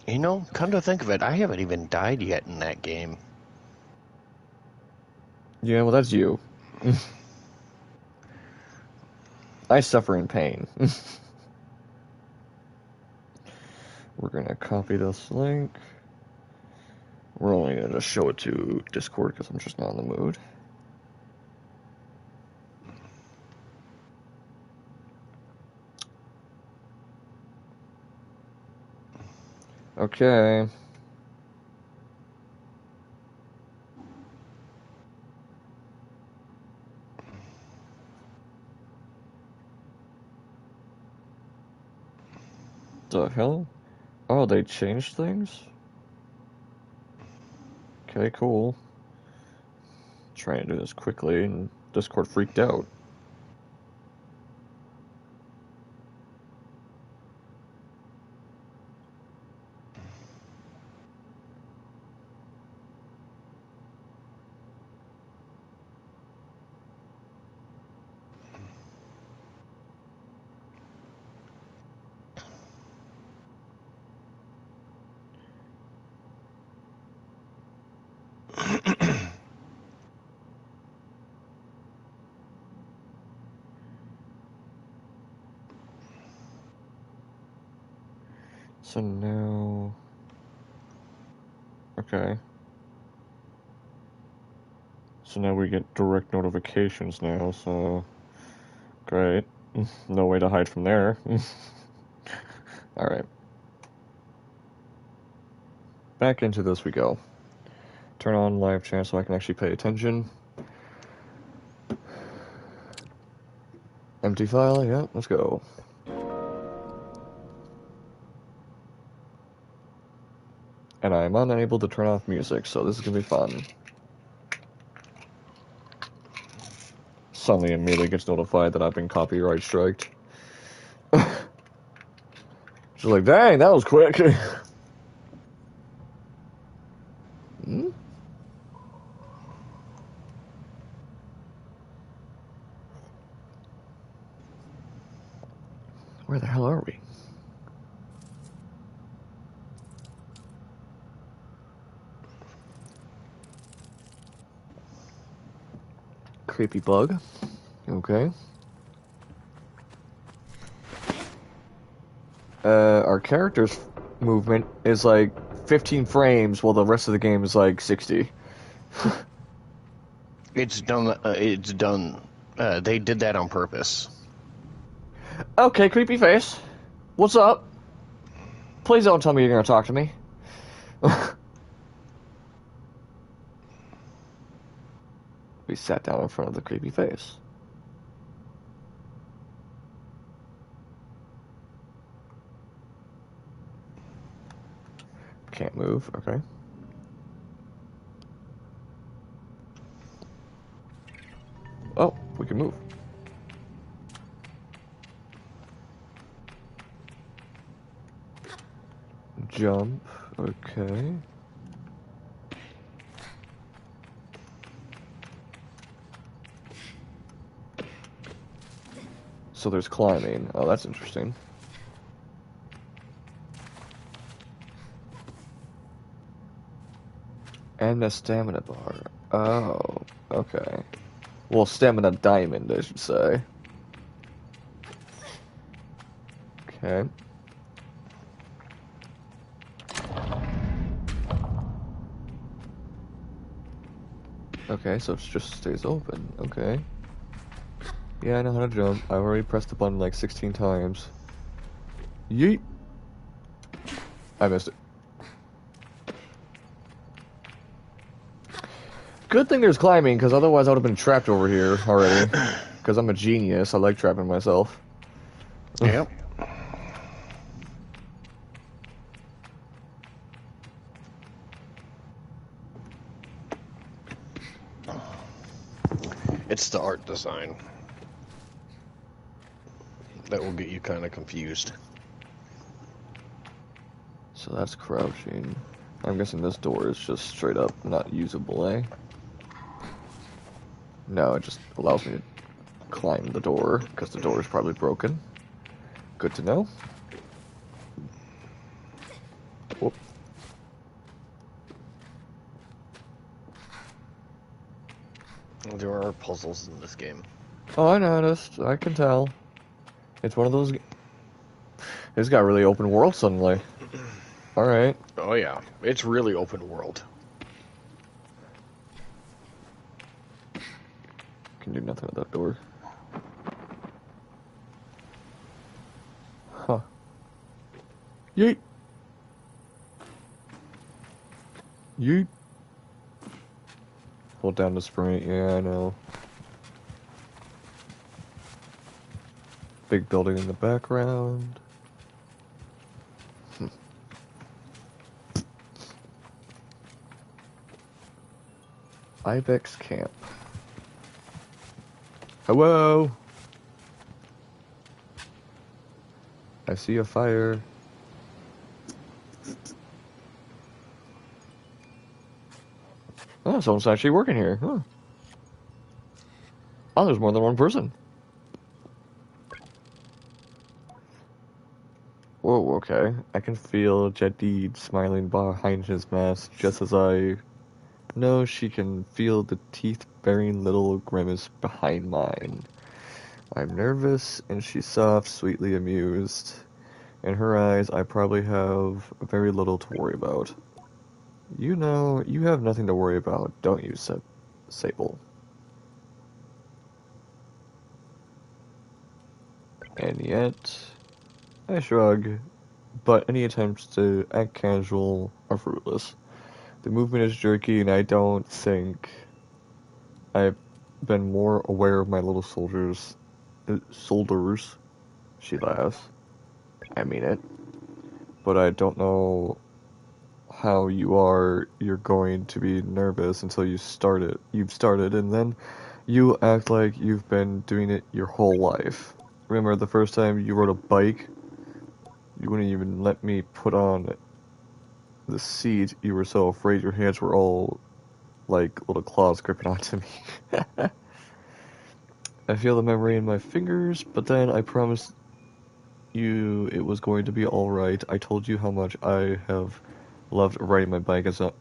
You know, come to think of it, I haven't even died yet in that game. Yeah, well, that's you. I suffer in pain. We're gonna copy this link. We're only gonna just show it to Discord because I'm just not in the mood. Okay. The hell? Oh, they changed things? Okay, cool. Trying to do this quickly, and Discord freaked out. So now... Okay. So now we get direct notifications now, so... Great. No way to hide from there. Alright. Back into this we go. Turn on live chat so I can actually pay attention. Empty file, yeah, let's go. And I'm unable to turn off music, so this is gonna be fun. Suddenly immediately gets notified that I've been copyright striked. She's like, dang, that was quick. Hmm? Where the hell are we? Creepy bug. Okay. Our character's movement is like 15 frames, while the rest of the game is like 60. It's done. It's done. They did that on purpose. Okay, creepy face. What's up? Please don't tell me you're gonna talk to me. We sat down in front of the creepy face. Can't move, okay. Oh, we can move. Jump, okay. So there's climbing. Oh, that's interesting. And the stamina bar. Oh, okay. Well, stamina diamond, I should say. Okay. Okay, so it just stays open. Okay. Yeah, I know how to jump. I already pressed the button like 16 times. Yeet! I missed it. Good thing there's climbing, because otherwise I would have been trapped over here already. Because I'm a genius. I like trapping myself. Yep. It's the art design that will get you kind of confused. So that's crouching. I'm guessing this door is just straight up not usable, eh? No, it just allows me to climb the door, because the door is probably broken. Good to know. Whoop. There are puzzles in this game. Oh, I noticed. I can tell. It's one of those. It's got really open world suddenly. All right. Oh yeah, it's really open world. Can do nothing with that door. Huh. Yeet. Yeet. Hold down the sprint. Yeah, I know. Big building in the background. Ibex Camp. Hello. I see a fire. Oh, someone's actually working here. Huh. Oh, there's more than one person. Whoa, okay. I can feel Jadid smiling behind his mask just as I know she can feel the teeth-baring little grimace behind mine. I'm nervous, and she's soft, sweetly amused. In her eyes, I probably have very little to worry about. You know, you have nothing to worry about, don't you, Sable? And yet, I shrug, but any attempts to act casual are fruitless. The movement is jerky, and I don't think I've been more aware of my little soldiers. She laughs. I mean it. But I don't know how you're going to be nervous until you've started, and then you act like you've been doing it your whole life. Remember the first time you rode a bike? You wouldn't even let me put on the seat. You were so afraid your hands were all like little claws gripping onto me. I feel the memory in my fingers, but then I promised you it was going to be alright. I told you how much I have loved riding my bike as a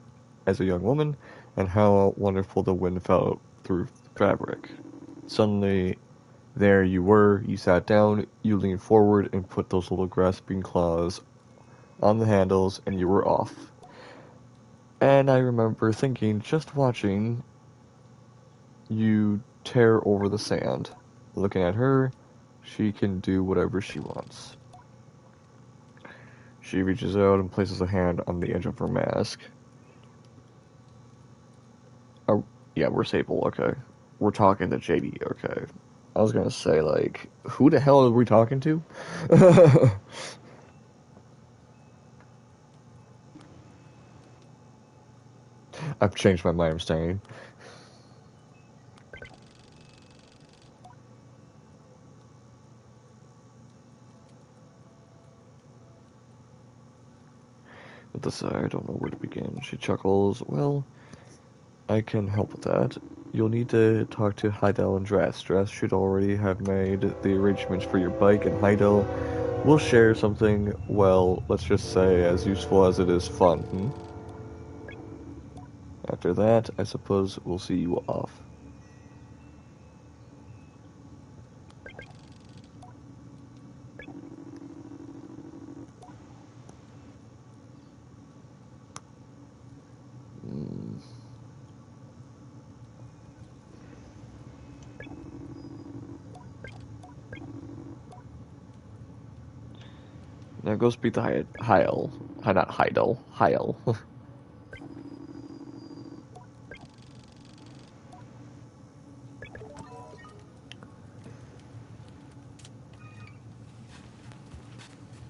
young woman, and how wonderful the wind felt through the fabric. Suddenly, there you were, you sat down, you leaned forward and put those little grasping claws on the handles, and you were off. And I remember thinking, just watching you tear over the sand. Looking at her, she can do whatever she wants. She reaches out and places a hand on the edge of her mask. Oh, yeah, we're Sable, okay. We're talking to JD, okay. I was gonna say, like, who the hell are we talking to? I've changed my mind, I'm staying. With the sigh, I don't know where to begin. She chuckles. Well, I can help with that. You'll need to talk to Heidel and Dress. Dress should already have made the arrangements for your bike, and Heidel will share something, well, let's just say, as useful as it is fun, hmm? After that, I suppose we'll see you off. Mm. Now go speak to Heil. Not Heidel. Heil.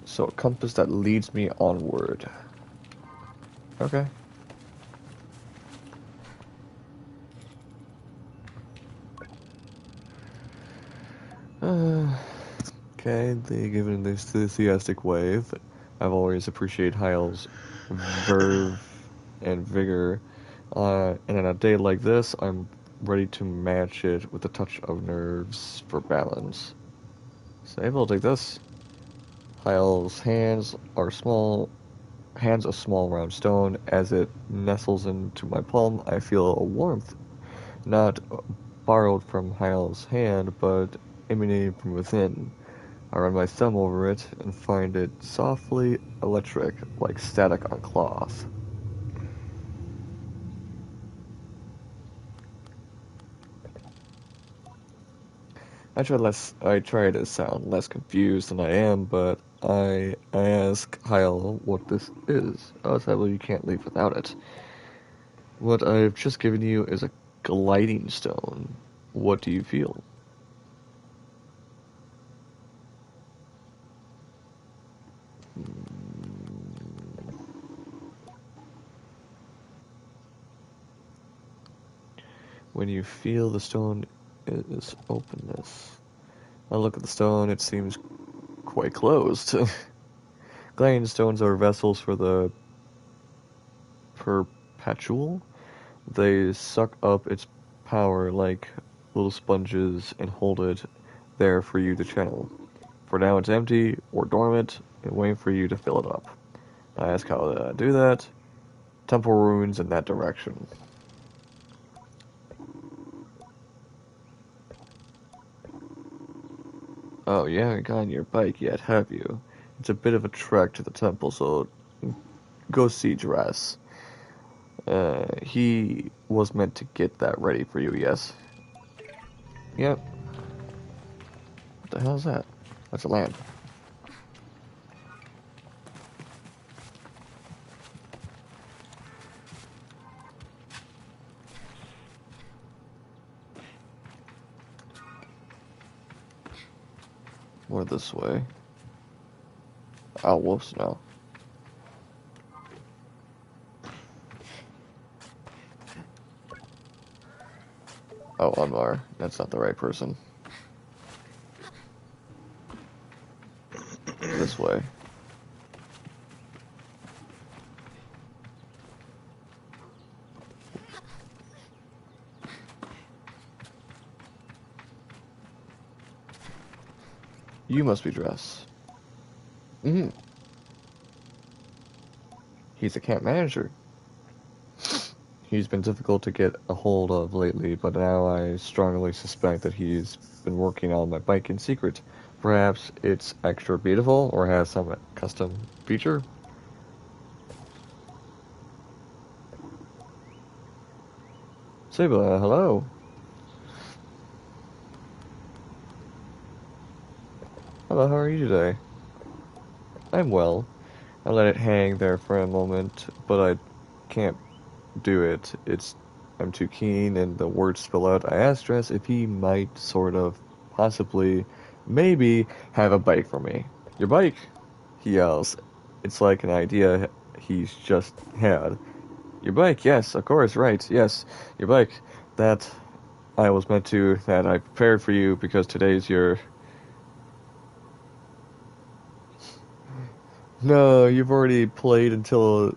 So, a compass that leads me onward. Okay. Okay, they give it this enthusiastic wave. I've always appreciated Heil's verve and vigor. And on a day like this, I'm ready to match it with a touch of nerves for balance. Sable, take this. Heil's hands are small hands a small round stone. As it nestles into my palm, I feel a warmth, not borrowed from Hyle's hand, but emanating from within. I run my thumb over it and find it softly electric, like static on cloth. I try to sound less confused than I am, but I ask Hyle what this is. Oh, Sable, you can't leave without it. What I've just given you is a gliding stone. What do you feel? When you feel the stone is openness. I look at the stone, it seems quite closed. Gliding stones are vessels for the perpetual. They suck up its power like little sponges and hold it there for you to channel. For now it's empty or dormant and waiting for you to fill it up. I ask how to do that. Temple ruins in that direction. Oh, you haven't gotten your bike yet, have you? It's a bit of a trek to the temple, so go see Dress. He was meant to get that ready for you, yes? Yep. What the hell is that? That's a lamp. More this way. Oh, whoops, no. Oh, Unmar. That's not the right person. This way. You must be Dress. Mm-hmm. He's a camp manager. He's been difficult to get a hold of lately, but now I strongly suspect that he's been working on my bike in secret. Perhaps it's extra beautiful or has some custom feature? Sable, hello. Hello, how are you today? I'm well. I let it hang there for a moment, but I can't do it. I'm too keen and the words spill out. I asked Dress if he might sort of, possibly, maybe have a bike for me. Your bike? He yells. It's like an idea he's just had. Your bike, yes, of course, right, yes. Your bike. That that I prepared for you because today's your... No, you've already played until,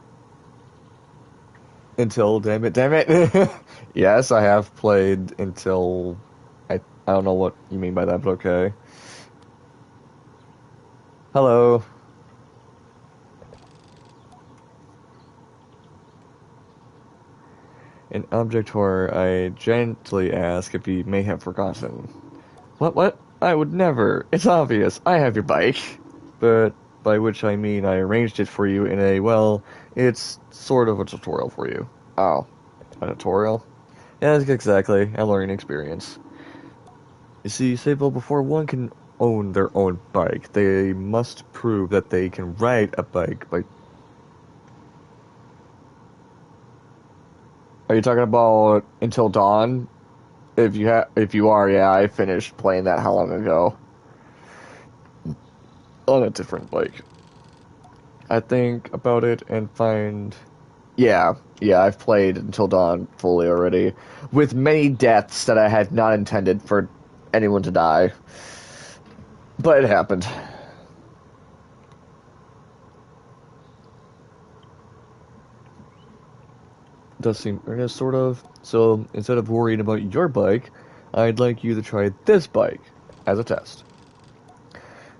damn it. Yes, I have played until, I don't know what you mean by that, but okay. Hello. In object horror, I gently ask if he may have forgotten. What? I would never. It's obvious. I have your bike. But by which I mean I arranged it for you in a, well, it's sort of a tutorial for you. Oh, a tutorial? Yes, exactly. A learning experience. You see, Sable, before one can own their own bike, they must prove that they can ride a bike by... Are you talking about Until Dawn? If you are, yeah, I finished playing that how long ago? On a different bike. I think about it and find... Yeah, I've played Until Dawn fully already, with many deaths that I had not intended for anyone to die. But it happened. Does seem earnest, sort of. So, instead of worrying about your bike, I'd like you to try this bike as a test.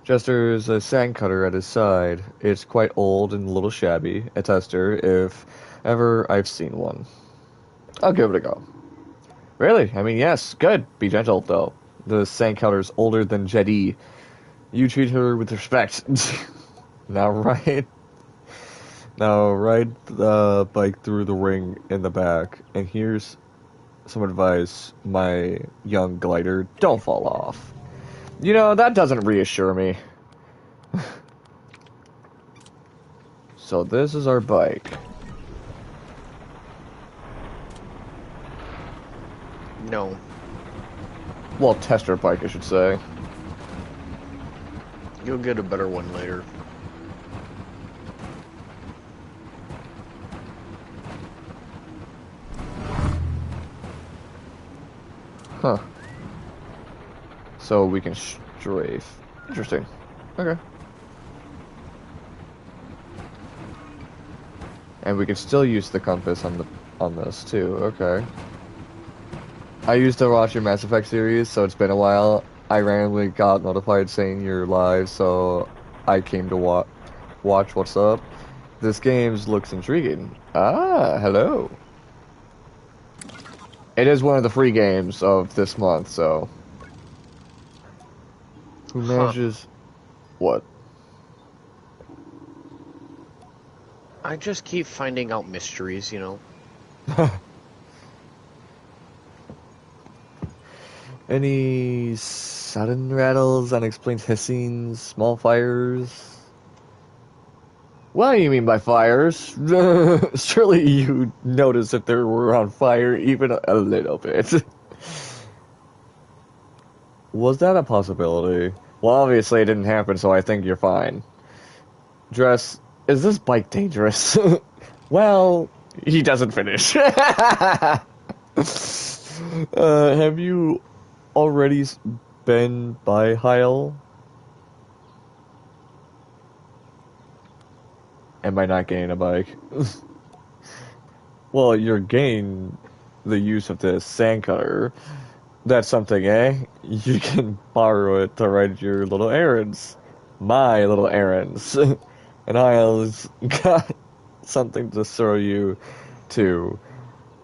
Chester's a sand cutter at his side. It's quite old and a little shabby. A tester, if ever I've seen one. I'll give it a go. Really? I mean, yes, good. Be gentle, though. The sand cutter's older than Jedi. You treat her with respect. Now ride, now ride the bike through the ring in the back. And here's some advice, my young glider. Don't fall off. You know, that doesn't reassure me. So this is our bike. No. Well, tester bike, I should say. You'll get a better one later. Huh. So we can strafe. Interesting. Okay. And we can still use the compass on this too. Okay. I used to watch your Mass Effect series, so it's been a while. I randomly got notified saying you're live, so I came to watch what's up. This game looks intriguing. Ah, hello. It is one of the free games of this month, so. Who manages what? I just keep finding out mysteries, you know. Any sudden rattles, unexplained hissings, small fires? What do you mean by fires? Surely you noticed that they were on fire even a little bit. Was that a possibility? Well, obviously it didn't happen, so I think you're fine. Dress, is this bike dangerous? Well, he doesn't finish. Have you already been by Heil? Am I not getting a bike? Well, you're getting the use of the sand cutter. That's something, eh? You can borrow it to ride your little errands. My little errands. And Heil's got something to throw you to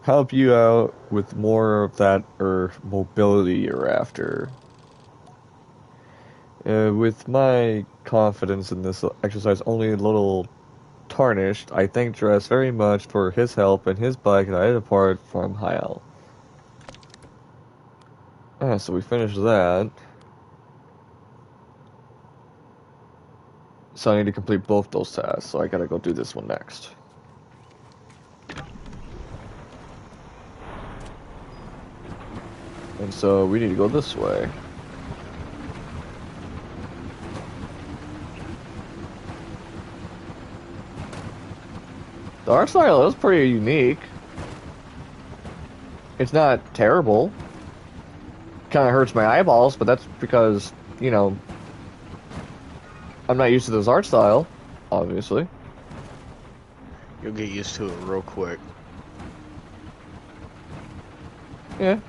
help you out with more of that mobility you're after. With my confidence in this exercise only a little tarnished, I thank Dress very much for his help and his bike, and I depart from Heil. So we finished that. So I need to complete both those tasks, so I gotta go do this one next. And so we need to go this way. The art style is pretty unique. It's not terrible. Kind of hurts my eyeballs, but that's because, you know, I'm not used to this art style, obviously. You'll get used to it real quick. Yeah.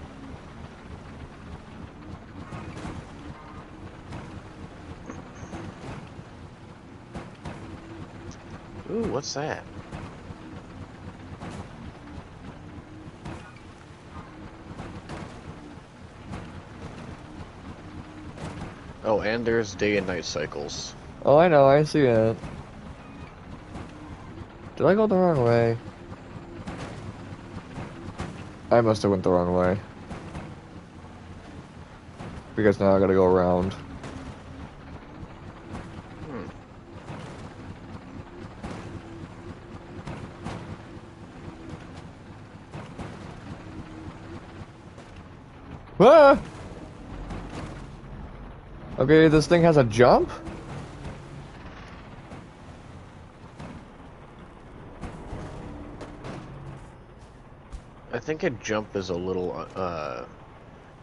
Ooh, what's that? Oh, and there's day and night cycles. Oh, I know, I see it. Did I go the wrong way? I must have went the wrong way. Because now I gotta go around. Ah! Okay, this thing has a jump? I think a jump is a little,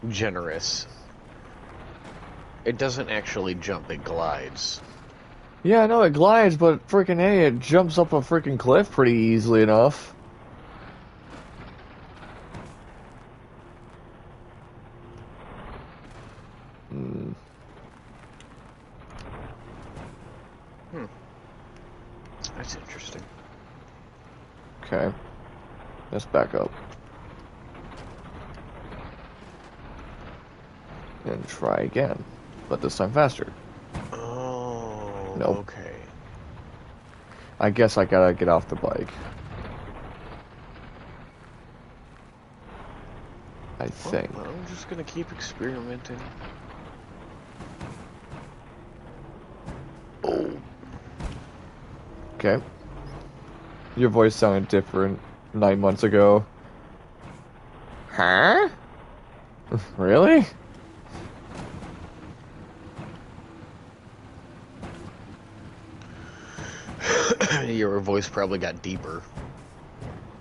generous. It doesn't actually jump, it glides. Yeah, I know it glides, but freaking A, it jumps up a freaking cliff pretty easily enough. Okay. Let's back up. And try again. But this time faster. Oh, Nope. okay. I guess I gotta get off the bike. I think. Well, I'm just gonna keep experimenting. Oh. Okay. Your voice sounded different 9 months ago. Huh? Really? Your voice probably got deeper.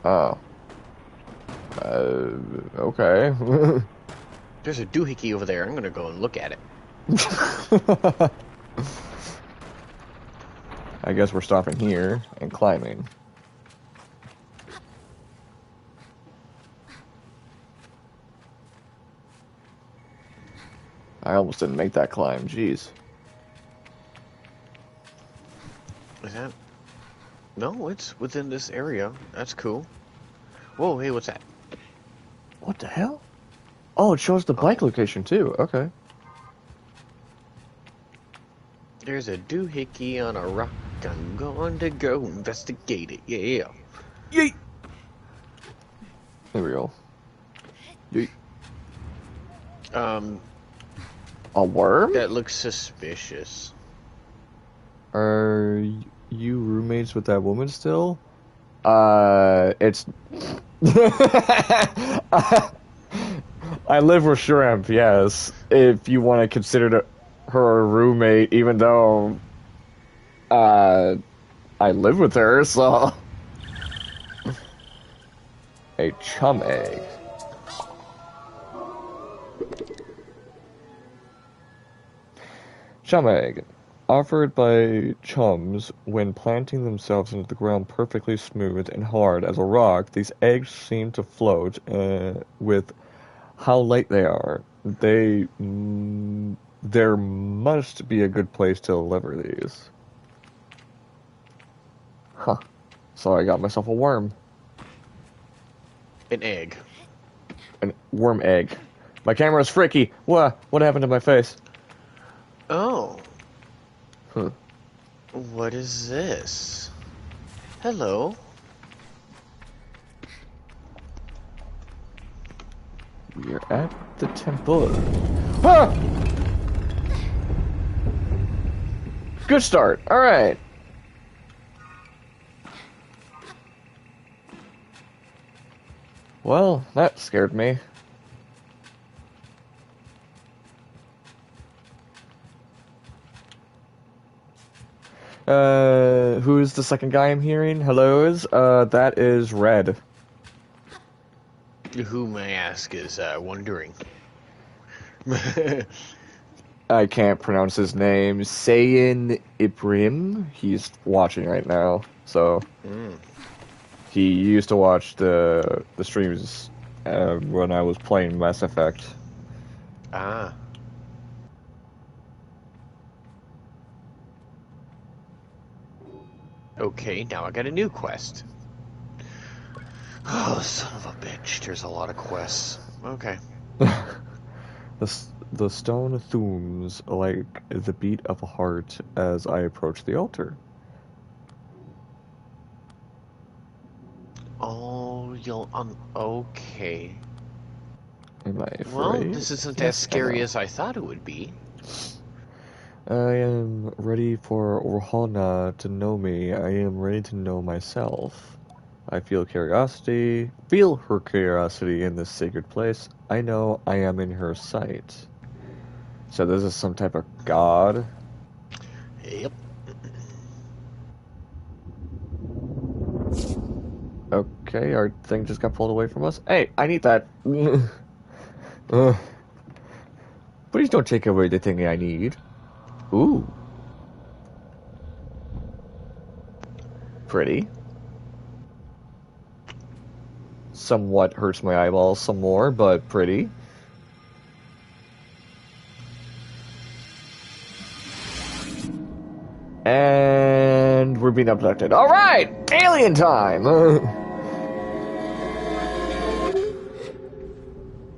Oh. Okay. There's a doohickey over there. I'm gonna go and look at it. I guess we're stopping here and climbing. I almost didn't make that climb, jeez. Is that? No, it's within this area. That's cool. Whoa, hey, what's that? What the hell? Oh, it shows the bike location too. Okay. There's a doohickey on a rock. I'm going to go investigate it. Yeah. Yeet! Here we go. Yeet. A worm? That looks suspicious. Are you roommates with that woman still? It's... I live with Shrimp, yes. If you want to consider her a roommate, even though, I live with her, so... A chum egg. Chum egg. Offered by chums when planting themselves into the ground perfectly smooth and hard as a rock, these eggs seem to float with how light they are. There must be a good place to deliver these. Huh. So I got myself a worm. An egg. An worm egg. My camera's freaky. What happened to my face? Oh. Huh. What is this? Hello. We're at the temple. Ah! Good start. All right. Well, that scared me. Who's the second guy I'm hearing? Hellos? That is Red. Who, may I ask, is wondering? I can't pronounce his name. Sayin Ibrim. He's watching right now, so he used to watch the streams when I was playing Mass Effect. Ah. Okay, now I got a new quest. Oh, son of a bitch. There's a lot of quests. Okay. The stone thums like the beat of a heart as I approach the altar. Oh, okay. Am I afraid? Well, this isn't as scary as I thought it would be. I am ready for Orhana to know me. I am ready to know myself. I feel her curiosity in this sacred place. I know I am in her sight. So this is some type of god? Yep. Okay, our thing just got pulled away from us. Hey, I need that. Please don't take away the thing I need. Ooh. Pretty. Somewhat hurts my eyeballs some more, but pretty. And we're being abducted. Alright! Alien time!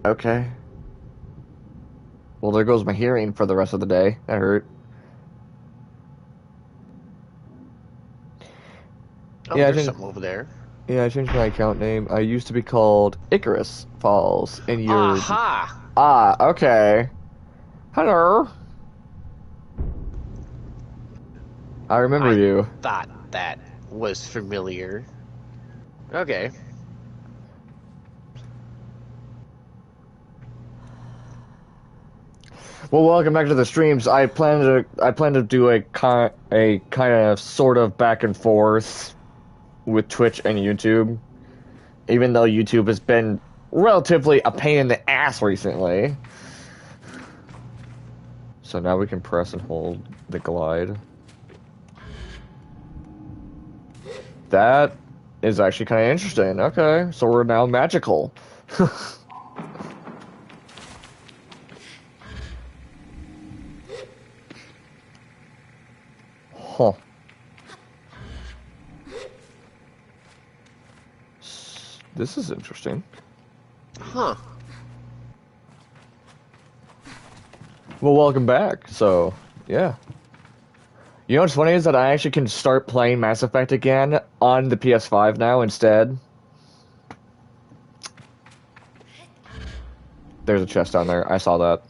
Okay. Well, there goes my hearing for the rest of the day. That hurt. Oh, Yeah, there's something over there. I changed my account name. I used to be called Icarus Falls, and you're... Aha! Ah, okay. Hello. I remember I you. thought that was familiar. Okay. Well, welcome back to the streams. I plan to do a kind of sort of back and forth with Twitch and YouTube, even though YouTube has been relatively a pain in the ass recently. So now we can press and hold the glide. That is actually kind of interesting. Okay, so we're now magical. Huh. This is interesting. Huh. Well, welcome back. So, yeah. You know what's funny is that I actually can start playing Mass Effect again on the PS5 now instead. There's a chest down there. I saw that.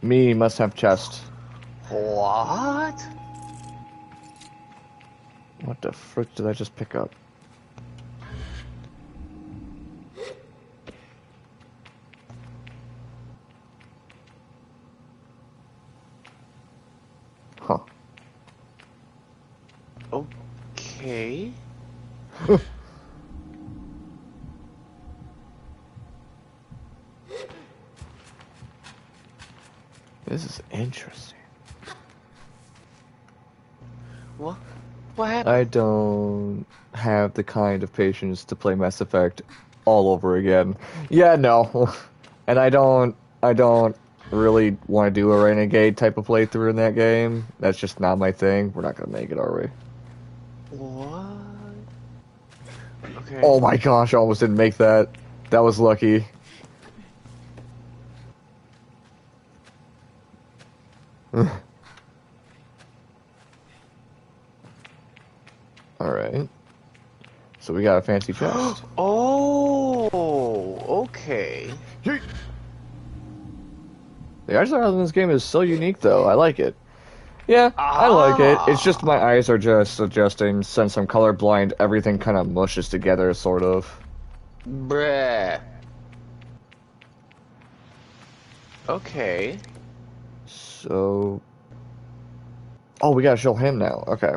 Me must have chest. What? What the frick did I just pick up? Huh. Okay. This is interesting. What? What happened? I don't have the kind of patience to play Mass Effect all over again. Yeah, no. And I don't really want to do a renegade type of playthrough in that game. That's just not my thing. We're not gonna make it, are we? What? Okay. Oh my gosh, I almost didn't make that. That was lucky. Alright. So we got a fancy chest. Oh, okay. The art style in this game is so unique, though. I like it. Yeah, I like it. It's just my eyes are just adjusting. Since I'm colorblind, everything kind of mushes together, sort of. Bruh. Okay. So... Oh, we gotta show him now. Okay.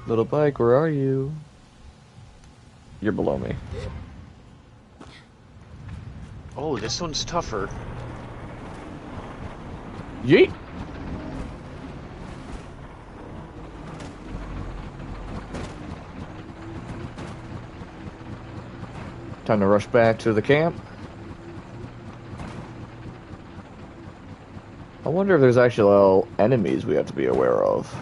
Little bike, where are you? You're below me. Oh, this one's tougher. Yeet! Time to rush back to the camp. I wonder if there's actually little enemies we have to be aware of.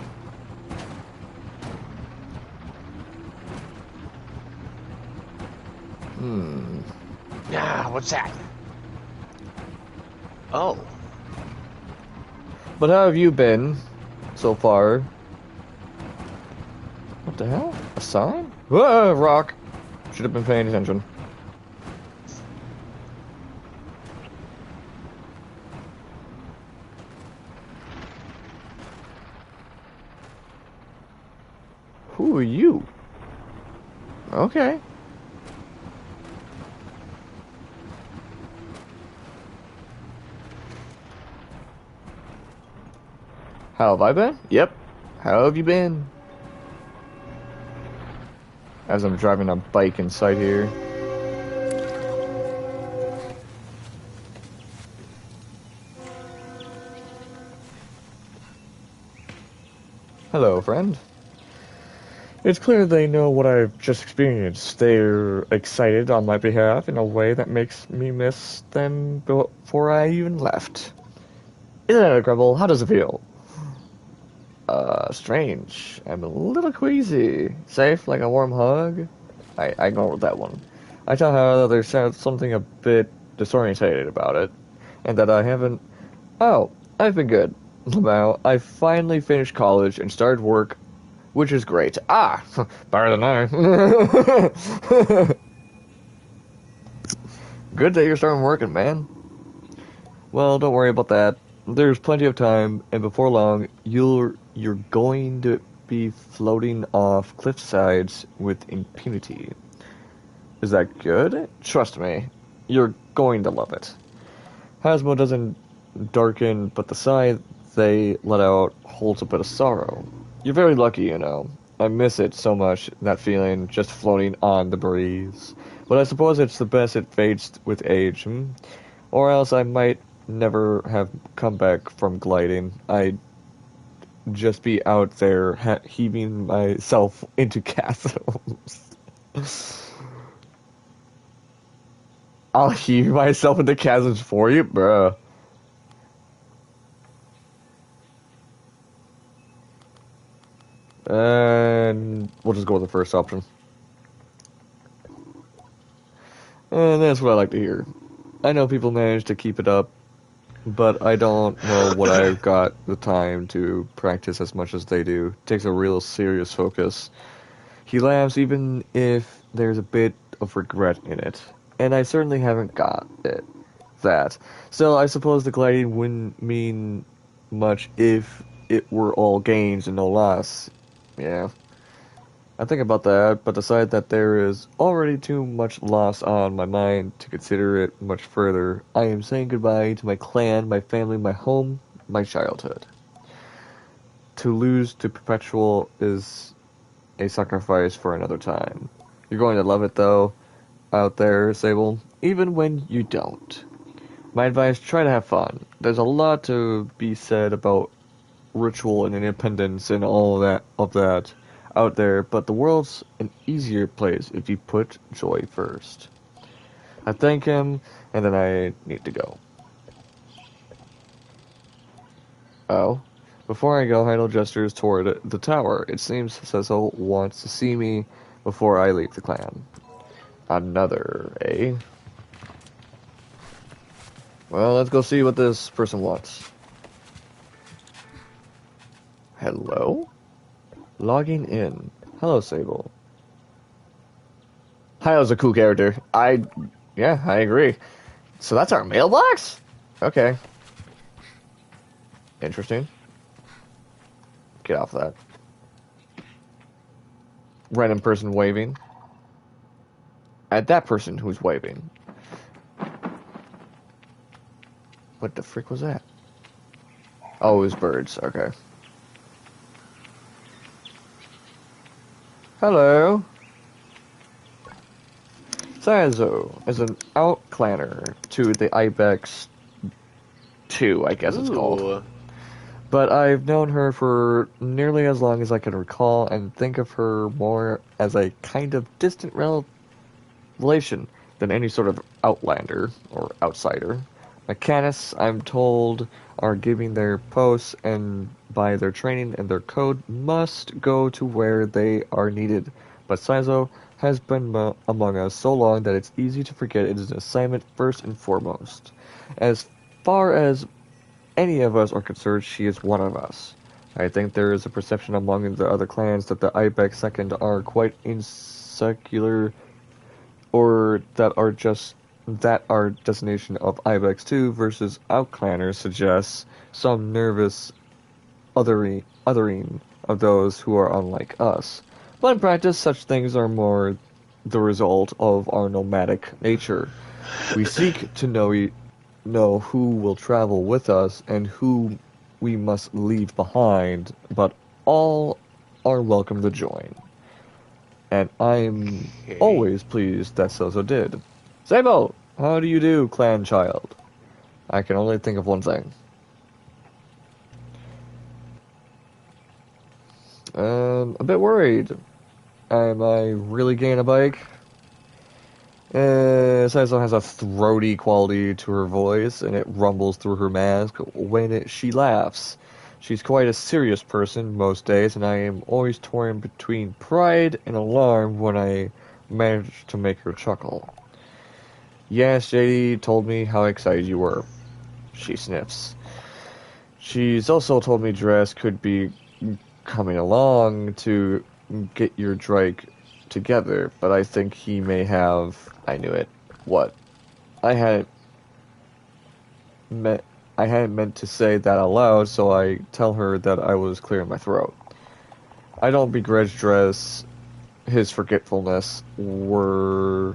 Ah, what's that? Oh. But how have you been so far? What the hell? A sign? Whoa, rock! Should have been paying attention. Who are you? Okay. How have I been? Yep. How have you been? As I'm driving a bike inside here. Hello, friend. It's clear they know what I've just experienced. They're excited on my behalf in a way that makes me miss them before I even left. Isn't that incredible? How does it feel? Strange. I'm a little queasy. Safe, like a warm hug? I go with that one. I tell her that there's something a bit disorientated about it, and that I haven't. Oh, I've been good. Now, I finally finished college and started work, which is great. Ah, better than I. Good that you're starting working, man. Well, don't worry about that. There's plenty of time, and before long, you're going to be floating off cliff sides with impunity. Is that good? Trust me, you're going to love it. Hasmo doesn't darken, but the sigh they let out holds a bit of sorrow. You're very lucky, you know. I miss it so much, that feeling, just floating on the breeze. But I suppose it's the best it fades with age, hmm? Or else I might never have come back from gliding. I'd just be out there heaving myself into chasms. I'll heave myself into chasms for you, bruh. And we'll just go with the first option. And that's what I like to hear. I know people manage to keep it up, but I don't know what I've got the time to practice as much as they do. It takes a real serious focus. He laughs even if there's a bit of regret in it. And I certainly haven't got it. That. Still, I suppose the gliding wouldn't mean much if it were all gains and no loss. Yeah. I think about that, but decide that there is already too much loss on my mind to consider it much further. I am saying goodbye to my clan, my family, my home, my childhood. To lose to perpetual is a sacrifice for another time. You're going to love it though, out there, Sable, even when you don't. My advice, try to have fun. There's a lot to be said about ritual and independence and all that out there, but the world's an easier place if you put joy first. I thank him, and then I need to go. Oh. Before I go, Heidel gestures toward the tower. It seems Cecil wants to see me before I leave the clan. Another, eh? Well, let's go see what this person wants. Hello? Logging in. Hello, Sable. Heidel's a cool character. Yeah, I agree. So that's our mailbox? Okay. Interesting. Get off that. Random person waving. At that person who's waving. What the frick was that? Oh, it was birds. Okay. Hello. Sazo is an outclanner to the Ibex 2, I guess it's called. Ooh. But I've known her for nearly as long as I can recall and think of her more as a kind of distant relation than any sort of outlander or outsider. Mechanics, I'm told, are giving their posts and by their training and their code must go to where they are needed. But Saizo has been among us so long that it's easy to forget it is an assignment first and foremost. As far as any of us are concerned, she is one of us. I think there is a perception among the other clans that the Ibex Second are quite insular, or that our designation of Ibex 2 versus Outclanners suggests some nervous othering of those who are unlike us. But in practice, such things are more the result of our nomadic nature. We seek to know who will travel with us and who we must leave behind, but all are welcome to join. And I'm Okay. always pleased that Sozo did. Sable, how do you do, clan child? I can only think of one thing. A bit worried. Am I really getting a bike? Saizo has a throaty quality to her voice, and it rumbles through her mask when she laughs. She's quite a serious person most days, and I am always torn between pride and alarm when I manage to make her chuckle. Yes, JD told me how excited you were. She sniffs. She's also told me Dress could be coming along to get your Drake together, but I think he may have. I knew it. What? I hadn't meant. I hadn't meant to say that out loud, so I tell her that I was clearing my throat. I don't begrudge Dress his forgetfulness. Were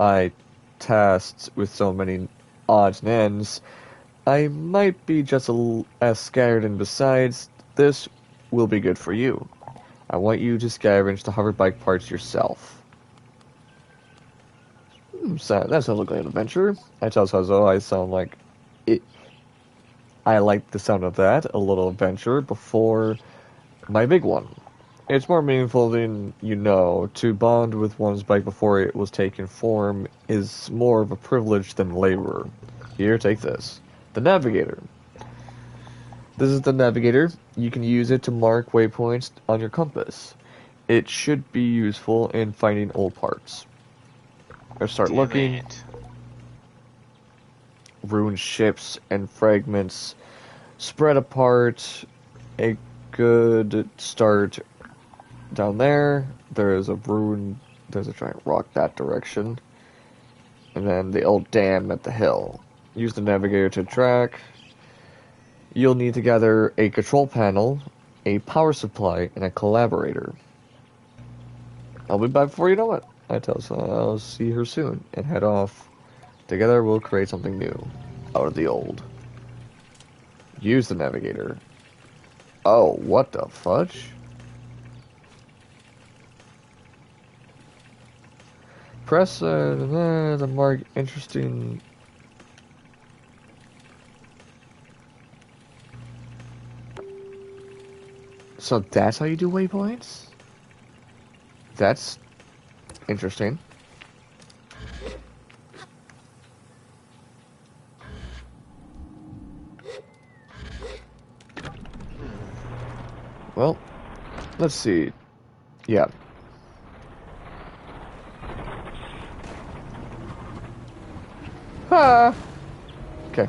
I tasked with so many odds and ends, I might be just as scared, and besides, this will be good for you. I want you to scavenge the hoverbike parts yourself. That sounds like an adventure. I tell Suzo I sound like it. I like the sound of that, a little adventure, before my big one. It's more meaningful than you know. To bond with one's bike before it was taken form is more of a privilege than labor. Here, take this. The Navigator. This is the Navigator. You can use it to mark waypoints on your compass. It should be useful in finding old parts. Or start Damn looking. it. Ruined ships and fragments spread apart. A good start down there. There's a giant rock that direction. And then the old dam at the hill. Use the Navigator to track. You'll need to gather a control panel, a power supply, and a collaborator. I'll be back before you know it. I tell her I'll see her soon and head off. Together we'll create something new out of the old. Use the Navigator. Oh, what the fudge? Press the mark interesting. So that's how you do waypoints? That's interesting. Well, let's see. Yeah. Ah! Okay.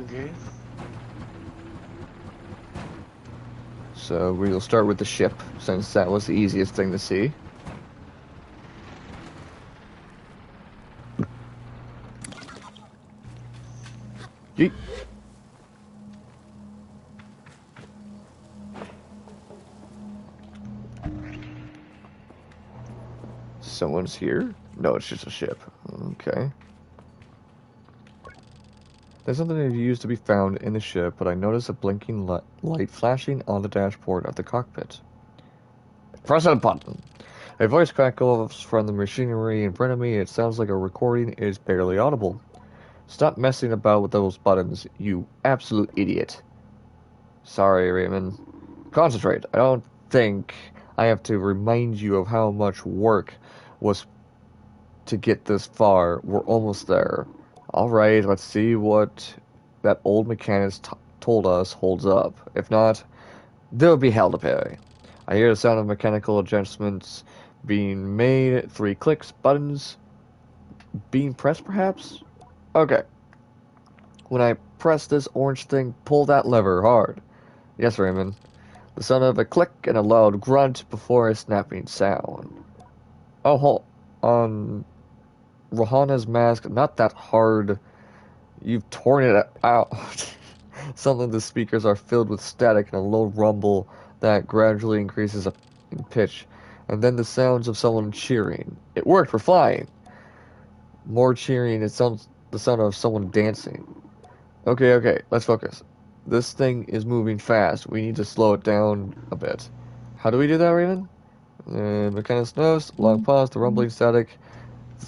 Okay. So we'll start with the ship, since that was the easiest thing to see. Yeet. Someone's here? No, it's just a ship. Okay. There's something I've used to be found in the ship, but I notice a blinking light flashing on the dashboard of the cockpit. Press that button. A voice crackles from the machinery in front of me. It sounds like a recording is barely audible. Stop messing about with those buttons, you absolute idiot. Sorry, Raymond. Concentrate. I don't think I have to remind you of how much work was to get this far. We're almost there. Alright, let's see what that old mechanic told us holds up. If not, there'll be hell to pay. I hear the sound of mechanical adjustments being made. 3 clicks, buttons being pressed, perhaps? Okay. When I press this orange thing, pull that lever hard. Yes, Raymond. The sound of a click and a loud grunt before a snapping sound. Oh, hold on. Rohana's mask, not that hard. You've torn it out. Suddenly the speakers are filled with static and a low rumble that gradually increases in pitch. And then the sounds of someone cheering. It worked, we're flying. More cheering, it sounds the sound of someone dancing. Okay, let's focus. This thing is moving fast. We need to slow it down a bit. How do we do that, Raven? Mechanics knows. Long pause, the rumbling static.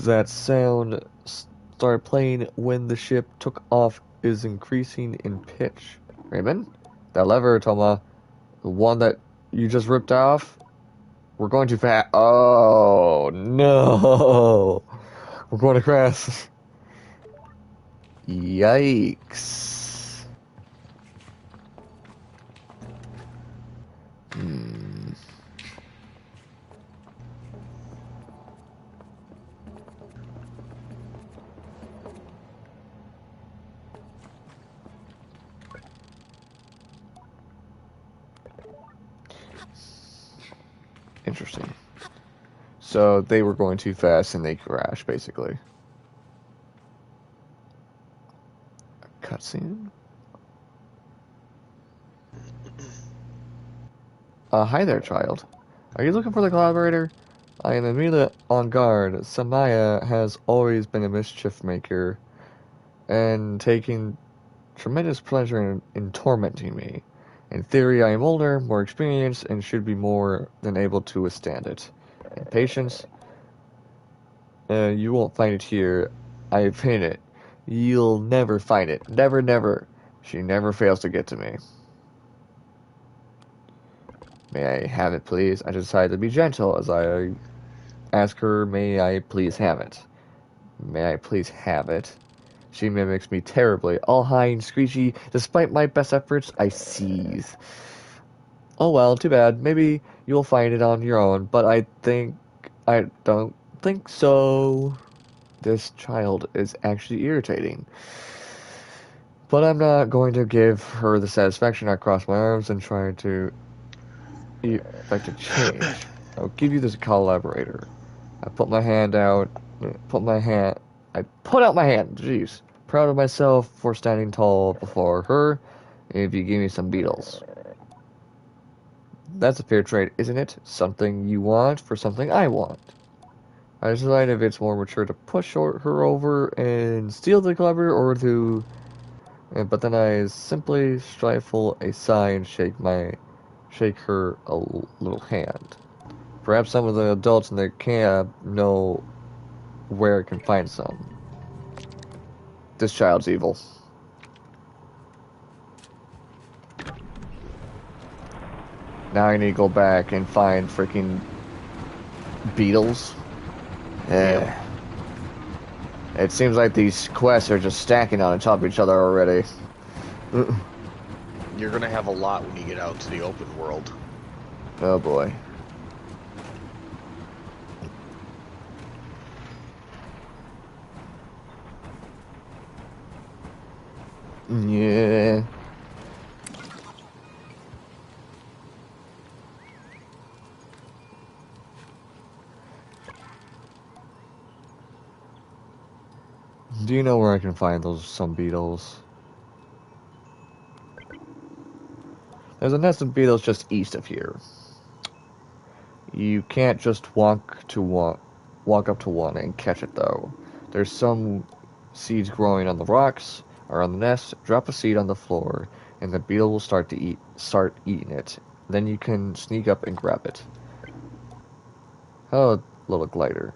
That sound started playing when the ship took off is increasing in pitch. Raymond? That lever, Toma. The one that you just ripped off? We're going too fast. Oh, no. We're going to crash. Yikes. Hmm. Interesting. So they were going too fast and they crashed, basically. Cutscene? Hi there, child. Are you looking for the collaborator? I am immediately on guard. Samaya has always been a mischief maker and taking tremendous pleasure in tormenting me. In theory, I am older, more experienced, and should be more than able to withstand it. In patience, you won't find it here. I've hidden it. You'll never find it. Never, never. She never fails to get to me. May I have it, please? I decided to be gentle as I ask her, may I please have it? May I please have it? She mimics me terribly, all high and screechy. Despite my best efforts, I seize. Oh well, too bad. Maybe you'll find it on your own, but I don't think so. This child is actually irritating. But I'm not going to give her the satisfaction. I cross my arms and try to effect a change. I'll give you this collaborator. I put my hand out. Put my hand. I put out my hand. Jeez. Proud of myself for standing tall before her. If you give me some beetles. That's a fair trade, isn't it? Something you want for something I want. I decide if it's more mature to push her over and steal the collaborator or to. But then I simply stifle a sigh and shake her a little hand. Perhaps some of the adults in the camp know where I can find some. This child's evil. Now I need to go back and find freaking beetles. Yep. Eh. It seems like these quests are just stacking on top of each other already. You're gonna have a lot when you get out to the open world. Oh boy. Yeah. Do you know where I can find some beetles? There's a nest of beetles just east of here. You can't just walk up to one and catch it though. There's some seeds growing on the rocks or on the nest. Drop a seed on the floor, and the beetle will start eating it. Then you can sneak up and grab it. Oh, little glider.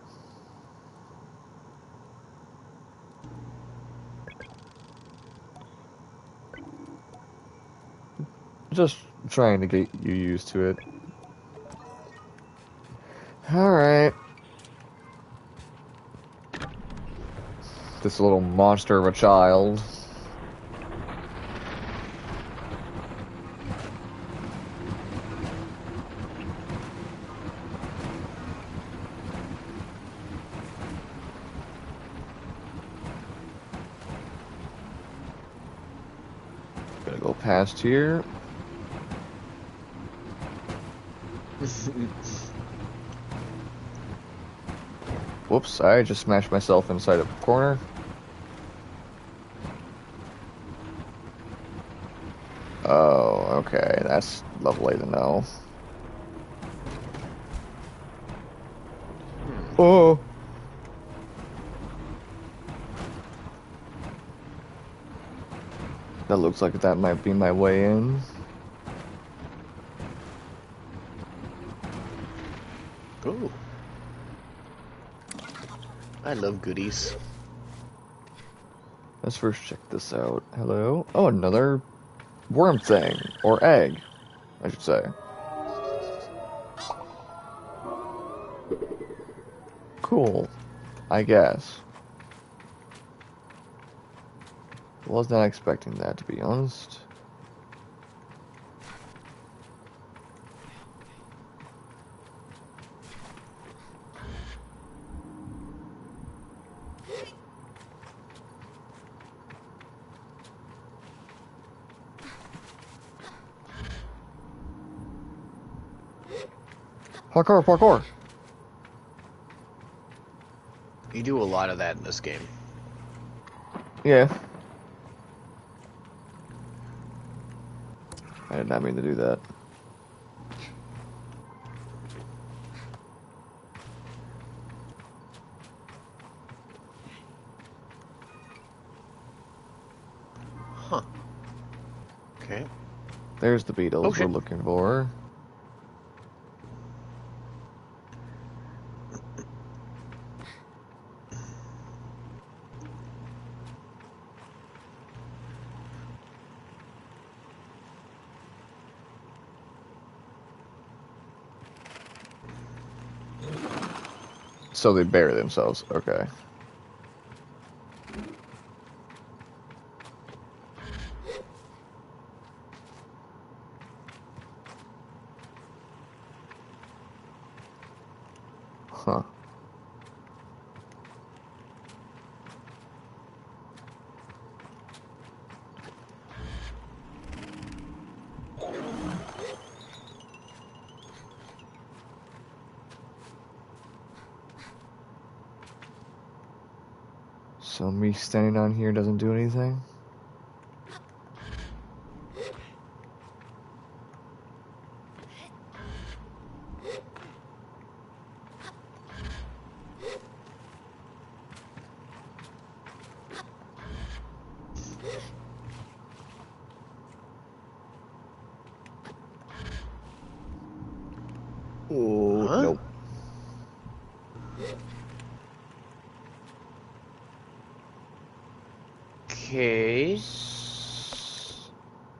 Just trying to get you used to it. Alright. This little monster of a child. Gonna go past here. Whoops, I just smashed myself inside a corner. Oh, okay, that's lovely to know. Oh! That looks like that might be my way in. Ooh. I love goodies. Let's first check this out. Hello? Oh, another worm thing. Or egg, I should say. Cool. I guess. Was not expecting that, to be honest. Parkour, parkour! You do a lot of that in this game. Yeah. I did not mean to do that. Huh. Okay. There's the Oh, beetles we're shit. looking for. So they bury themselves. Okay. Huh. So me standing on here doesn't do anything? Oh, Huh? nope. Okay.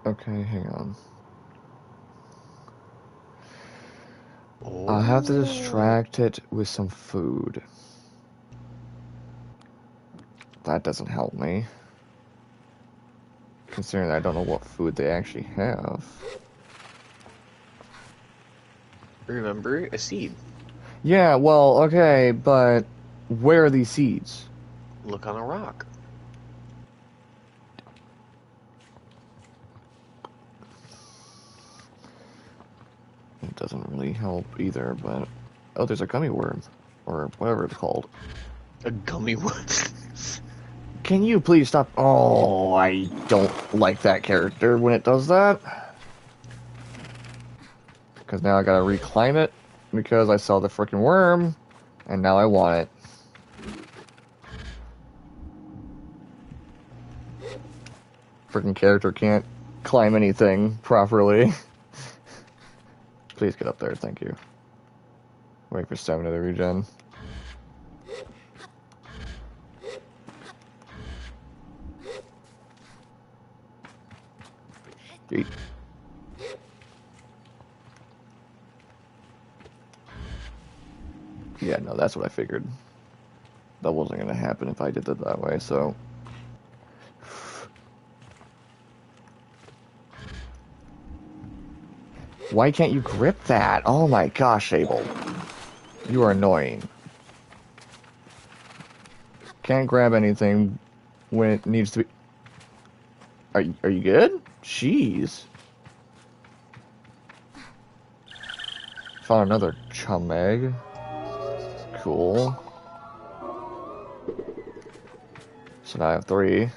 Okay, hang on. I'll have to Oh. distract it with some food. That doesn't help me. Considering I don't know what food they actually have. Remember, a seed. Yeah, well, okay, but where are these seeds? Look on a rock. It doesn't really help either, but... Oh, there's a gummy worm. Or whatever it's called. A gummy worm. Can you please stop? Oh, I don't like that character when it does that. Because now I gotta reclimb it. Because I saw the freaking worm. And now I want it. Freaking character can't climb anything properly. Please get up there, thank you. Wait for stamina to regen. Yeet. Yeah, no, that's what I figured. That wasn't gonna happen if I did it that way, so... Why can't you grip that? Oh my gosh, Sable. You are annoying. Can't grab anything when it needs to be... Are you good? Jeez. Found another chum egg. Cool. So now I have 3.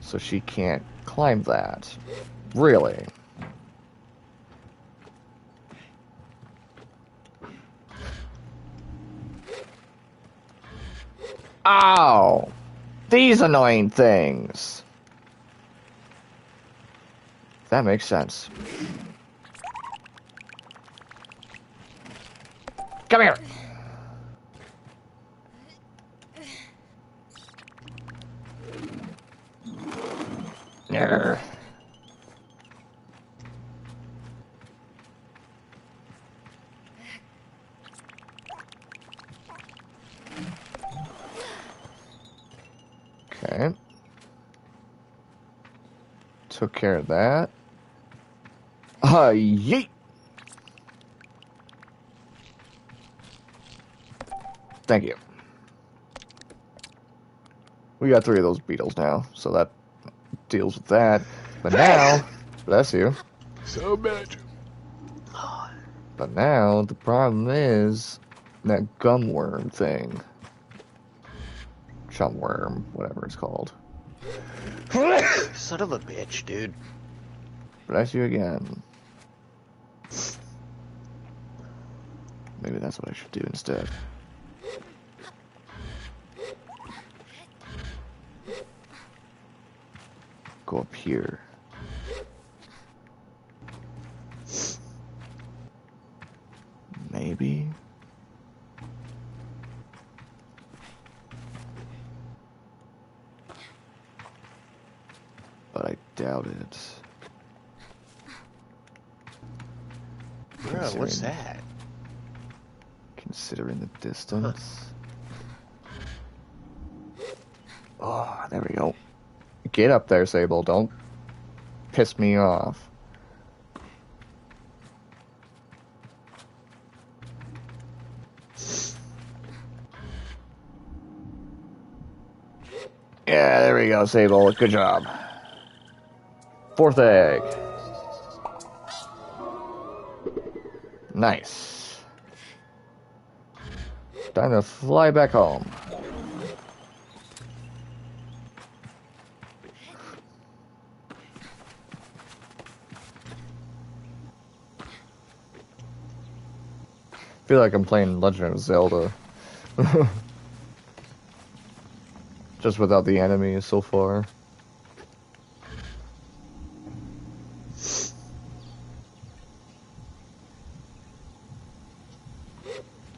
So she can't climb that. Really? Ow! These annoying things! That makes sense. Come here! Grr. Okay. Took care of that. Yeet! Thank you. We got 3 of those beetles now, so that deals with that. But now, bless you. So bad. But now, the problem is that gumworm thing. Chumworm, whatever it's called. Son of a bitch, dude. Bless you again. Maybe that's what I should do instead. Go up here. Maybe. But I doubt it. Bro, what's that? Considering the distance. Oh, there we go. Get up there, Sable. Don't piss me off. Yeah, there we go, Sable. Good job. 4th egg. Nice. Time to fly back home. I feel like I'm playing Legend of Zelda. Just without the enemies so far.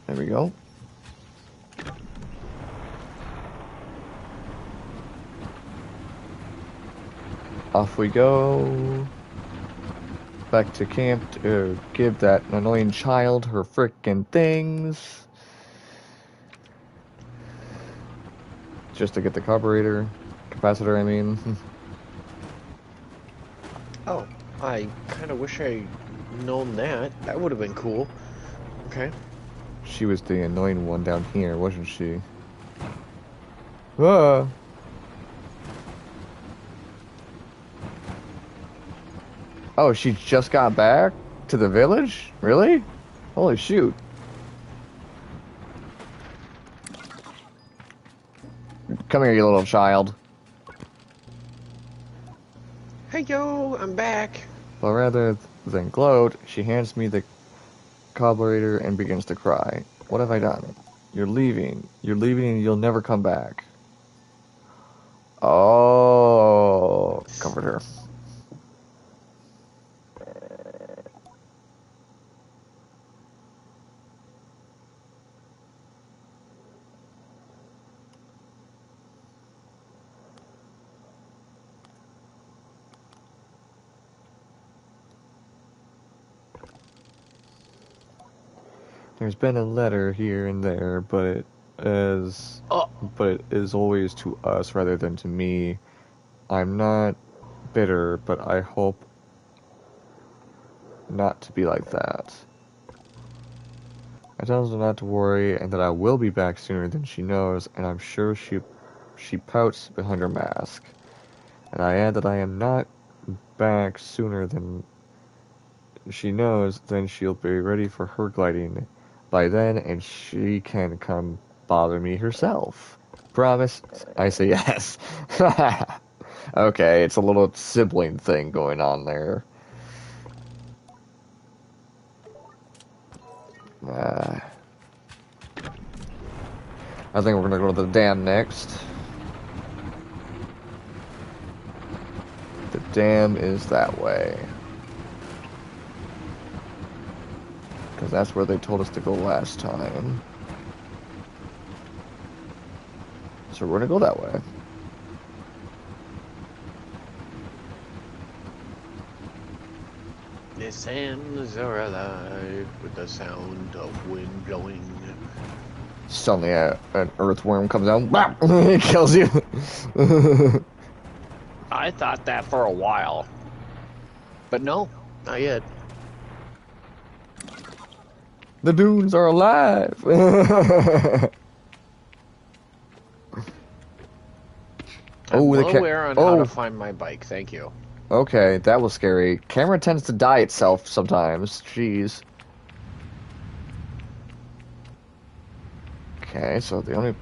There we go. Off we go. Back to camp to give that annoying child her frickin' things. Just to get the carburetor. Capacitor, I mean. Oh, I kind of wish I known that. That would have been cool. Okay. She was the annoying one down here, wasn't she? Ah! Oh, she just got back to the village? Really? Holy shoot. Come here, you little child. Hey, yo, I'm back. But rather than gloat, she hands me the carburetor and begins to cry. What have I done? You're leaving. You're leaving and you'll never come back. Oh, comfort her. There's been a letter here and there, but it is always to us rather than to me. I'm not bitter, but I hope not to be like that. I tell her not to worry and that I will be back sooner than she knows, and I'm sure she pouts behind her mask. And I add that I am not back sooner than she knows, then she'll be ready for her gliding by then, and she can come bother me herself. Promise? I say yes. Okay, it's a little sibling thing going on there. I think we're gonna go to the dam next. The dam is that way. Because that's where they told us to go last time. So we're gonna go that way. The sands are alive with the sound of wind blowing. Suddenly, an earthworm comes out, bam, it kills you. I thought that for a while. But no, not yet. The dunes are alive. I'm Oh, well aware on how to oh, find my bike, thank you. okay, that was scary. Camera tends to die itself sometimes. Jeez. Okay, so the only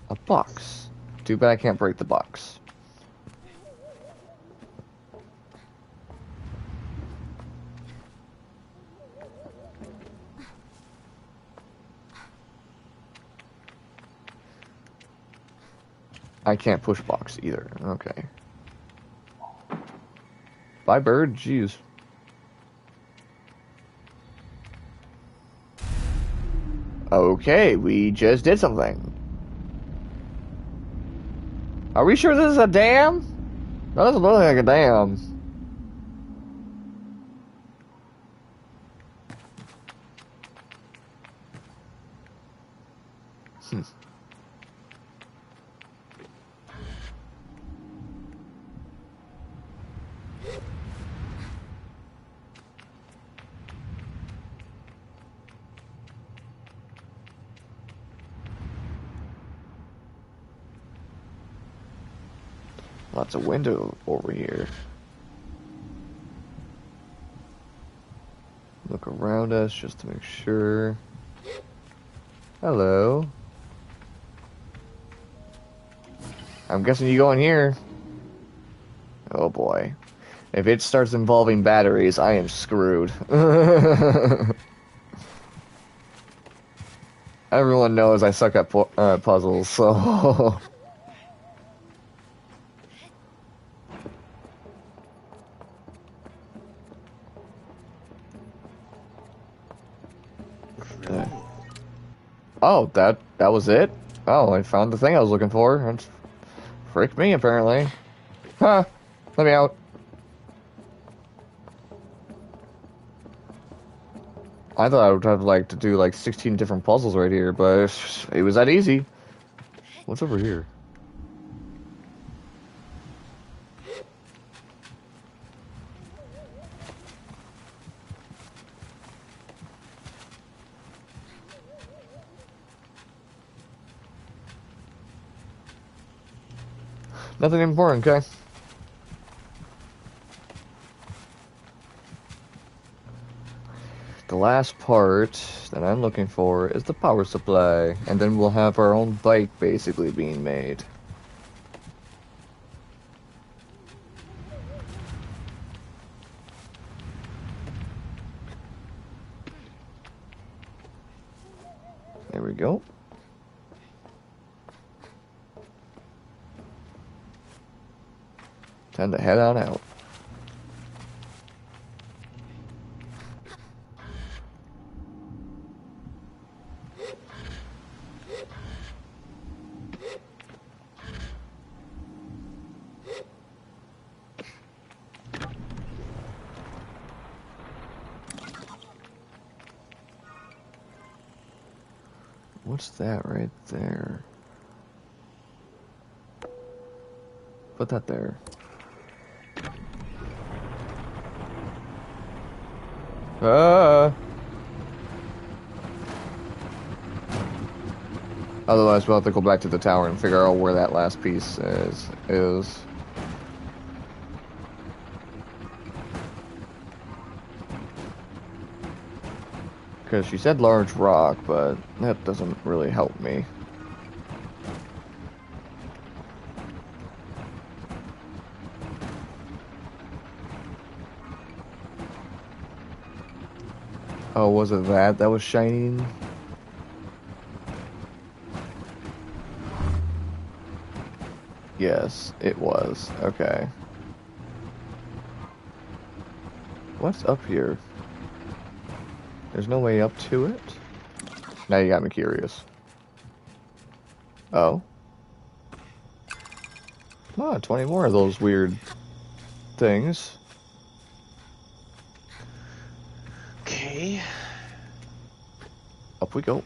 a box. Too bad I can't break the box. I can't push box either. Okay. Bye, bird. Jeez. Okay, we just did something. Are we sure this is a dam? That doesn't look like a dam. Hmm. Lots of window over here. Look around us just to make sure. Hello. I'm guessing you go in here. Oh boy. If it starts involving batteries, I am screwed. Everyone knows I suck at puzzles, so... Really? Oh, that was it? Oh, I found the thing I was looking for. That's fricked me, apparently. Huh. Let me out. I thought I would have, like, to do, like, 16 different puzzles right here, but it was that easy. What's over here? Nothing important, okay? The last part that I'm looking for is the power supply, and then we'll have our own bike basically being made. There we go. Time to head on out. What's that right there? Put that there. Ah! Otherwise, we'll have to go back to the tower and figure out where that last piece is. Because she said large rock, but that doesn't really help me. Oh, was it that was shining? Yes, it was. Okay. What's up here? There's no way up to it? Now you got me curious. Oh. Oh, 20 more of those weird things. Okay. Up we go.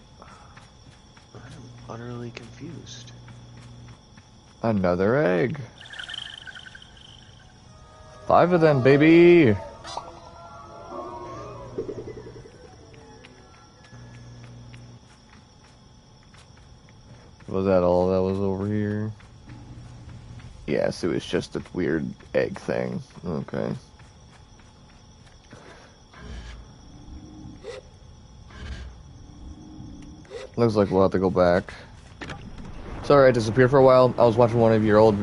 utterly confused. Another egg. 5 of them, baby! Was that all that was over here? Yes, it was just a weird egg thing. Okay. Looks like we'll have to go back. Sorry I disappeared for a while. I was watching one of your old...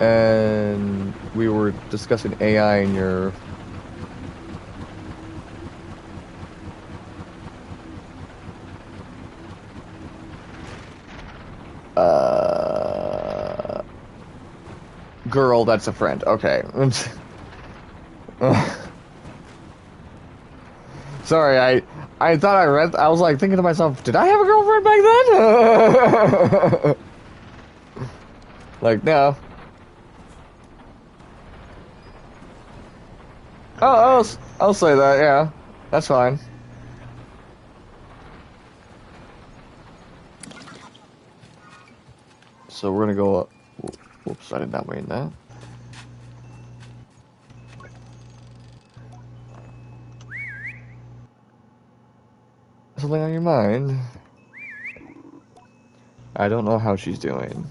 And we were discussing AI in your... Girl, that's a friend. Okay. Sorry, I thought I read... I was like thinking to myself, did I have a girlfriend back then? Like, no. Oh, I'll say that, yeah. That's fine. So we're gonna go up. Whoops, I did not mean that. Something on your mind? I don't know how she's doing.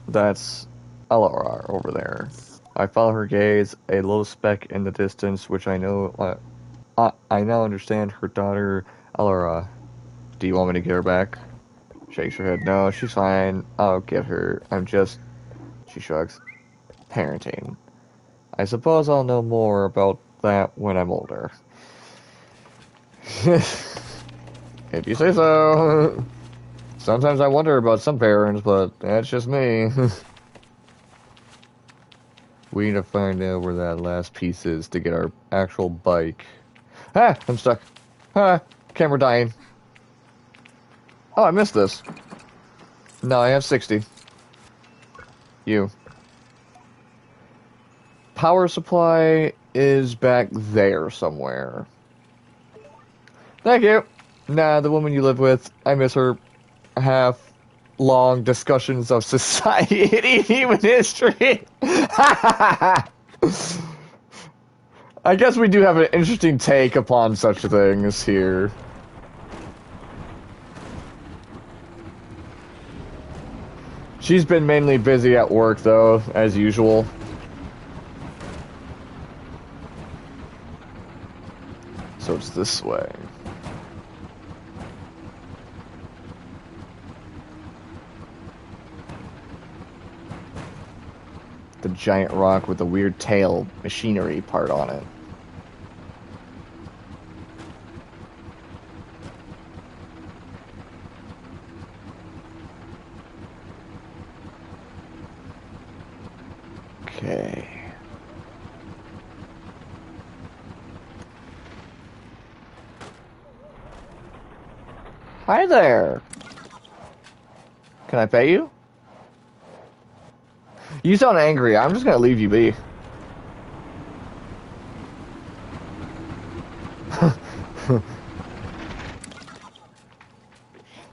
That's Alara over there. I follow her gaze, a low speck in the distance, which I know. I now understand her daughter, Alara. Do you want me to get her back? Shakes her head. No, she's fine. I'll get her. I'm just... She shrugs. Parenting. I suppose I'll know more about that when I'm older. If you say so. Sometimes I wonder about some parents, but that's just me. We need to find out where that last piece is to get our actual bike. Ah! I'm stuck. Ah! Camera dying. Oh, I missed this. No, I have 60. You. Power supply is back there somewhere. Thank you. Nah, the woman you live with, I miss her. Have long discussions of society and human history. I guess we do have an interesting take upon such things here. She's been mainly busy at work, though, as usual. So it's this way. The giant rock with the weird tail machinery part on it. Okay. Hi there. Can I pay you? You sound angry. I'm just gonna leave you be.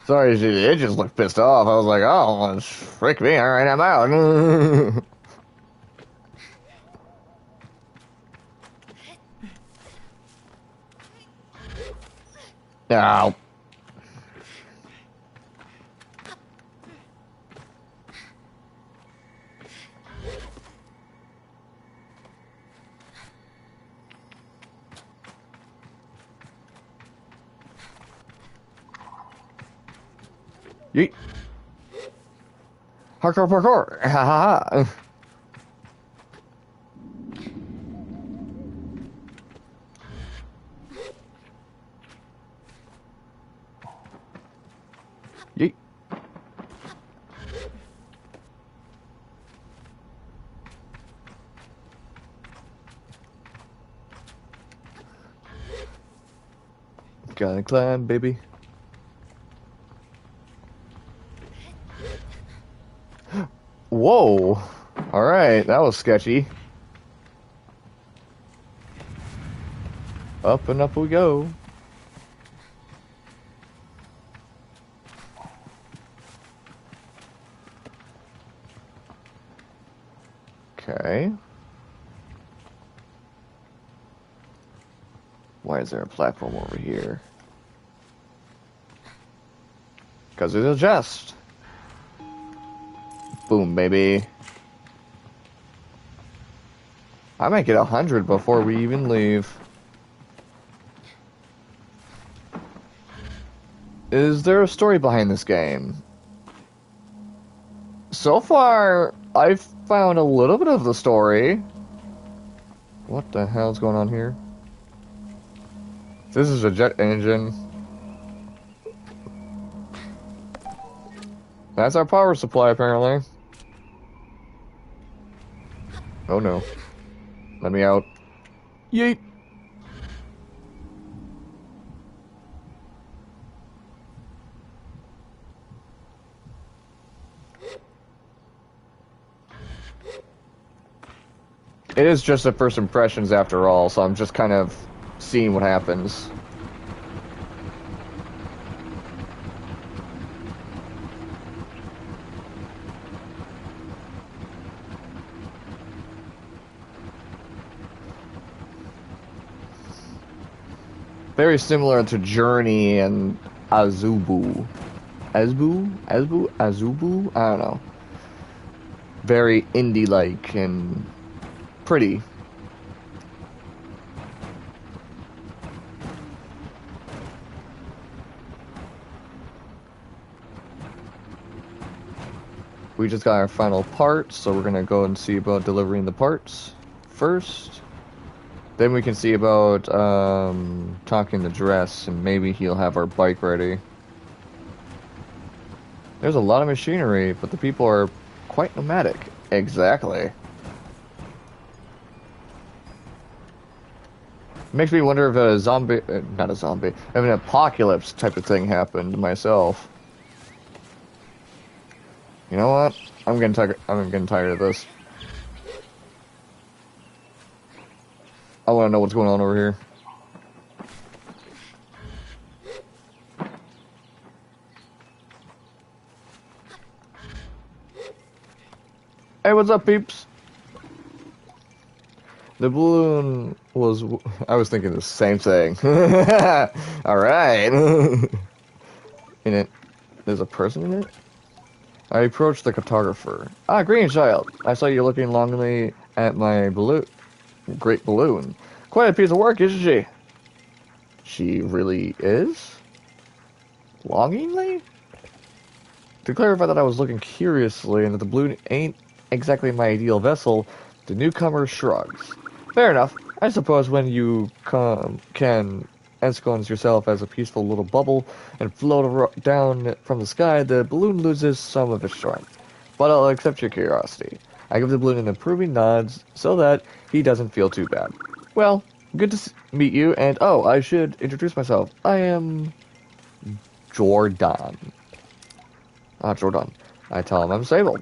Sorry, it just looked pissed off. I was like, oh, frick me. Alright, I'm out. Ow. Yeet. Hardcore parkour. Ha ha ha. Yeet. Gotta climb, baby. Whoa. Alright, that was sketchy. Up and up we go. Okay. Why is there a platform over here? Because it's a chest. Boom, baby. I might get 100 before we even leave. Is there a story behind this game? So far, I've found a little bit of the story. What the hell's going on here? This is a jet engine. That's our power supply, apparently. Oh no. Let me out. Yeet! It is just the first impressions after all, so I'm just kind of seeing what happens. Very similar to Journey and Azubu. Azubu? I don't know. Very indie-like and pretty. We just got our final parts, so we're gonna go and see about delivering the parts first. Then we can see about talking to Dress, and maybe he'll have our bike ready. There's a lot of machinery, but the people are quite nomadic. Exactly. Makes me wonder if a zombie, not a zombie, if an apocalypse type of thing happened myself. You know what? I'm getting tired of this. I want to know what's going on over here. Hey, what's up, peeps? The balloon was... I was thinking the same thing. Alright. In it, there's a person in it? I approached the cartographer. Ah, Green Child. I saw you looking longingly at my great balloon. Quite a piece of work, isn't she? She really is? Longingly? To clarify that I was looking curiously and that the balloon ain't exactly my ideal vessel, the newcomer shrugs. Fair enough. I suppose when you can ensconce yourself as a peaceful little bubble and float down from the sky, the balloon loses some of its charm. But I'll accept your curiosity. I give the balloon an approving nod so that he doesn't feel too bad. Well, good to meet you, and oh, I should introduce myself. I am Jordan. Jordan. I tell him I'm Sable.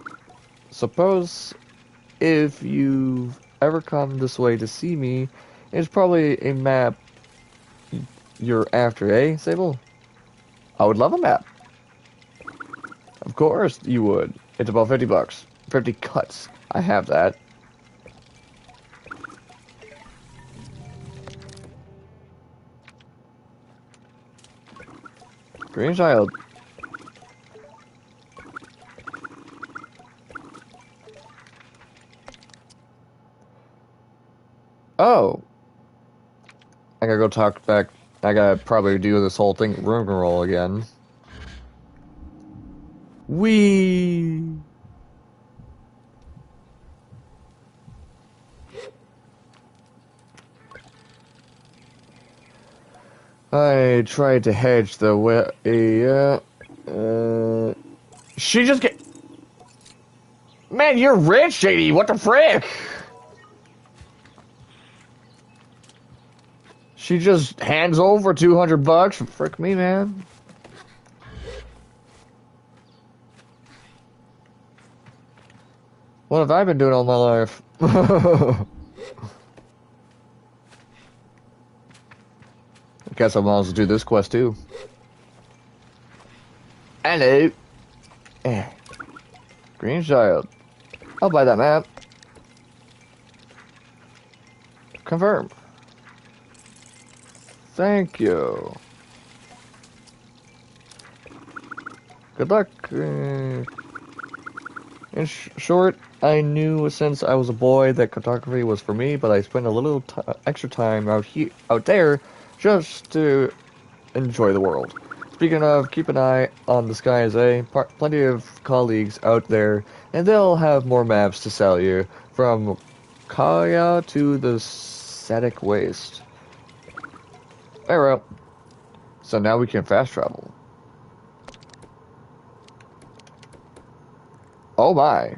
Suppose if you've ever come this way to see me, it's probably a map you're after, eh, Sable? I would love a map. Of course you would. It's about 50 bucks. 50 cuts. I have that. Green Child. Oh. I gotta go talk back. I gotta probably do this whole thing rigmarole again. Wee. I tried to hedge the way. She just get. Man, you're rich, Shady. What the frick? She just hands over 200 bucks. Frick me, man. What have I been doing all my life? I guess I might as well do this quest too. Hello. Green Child. I'll buy that map. Confirm. Thank you. Good luck. In short, I knew since I was a boy that cartography was for me, but I spent a little extra time out there, just to enjoy the world. Speaking of, keep an eye on the skies, eh? Plenty of colleagues out there, and they'll have more maps to sell you, from Kaya to the Static Waste. Very well. So now we can fast travel. Oh my.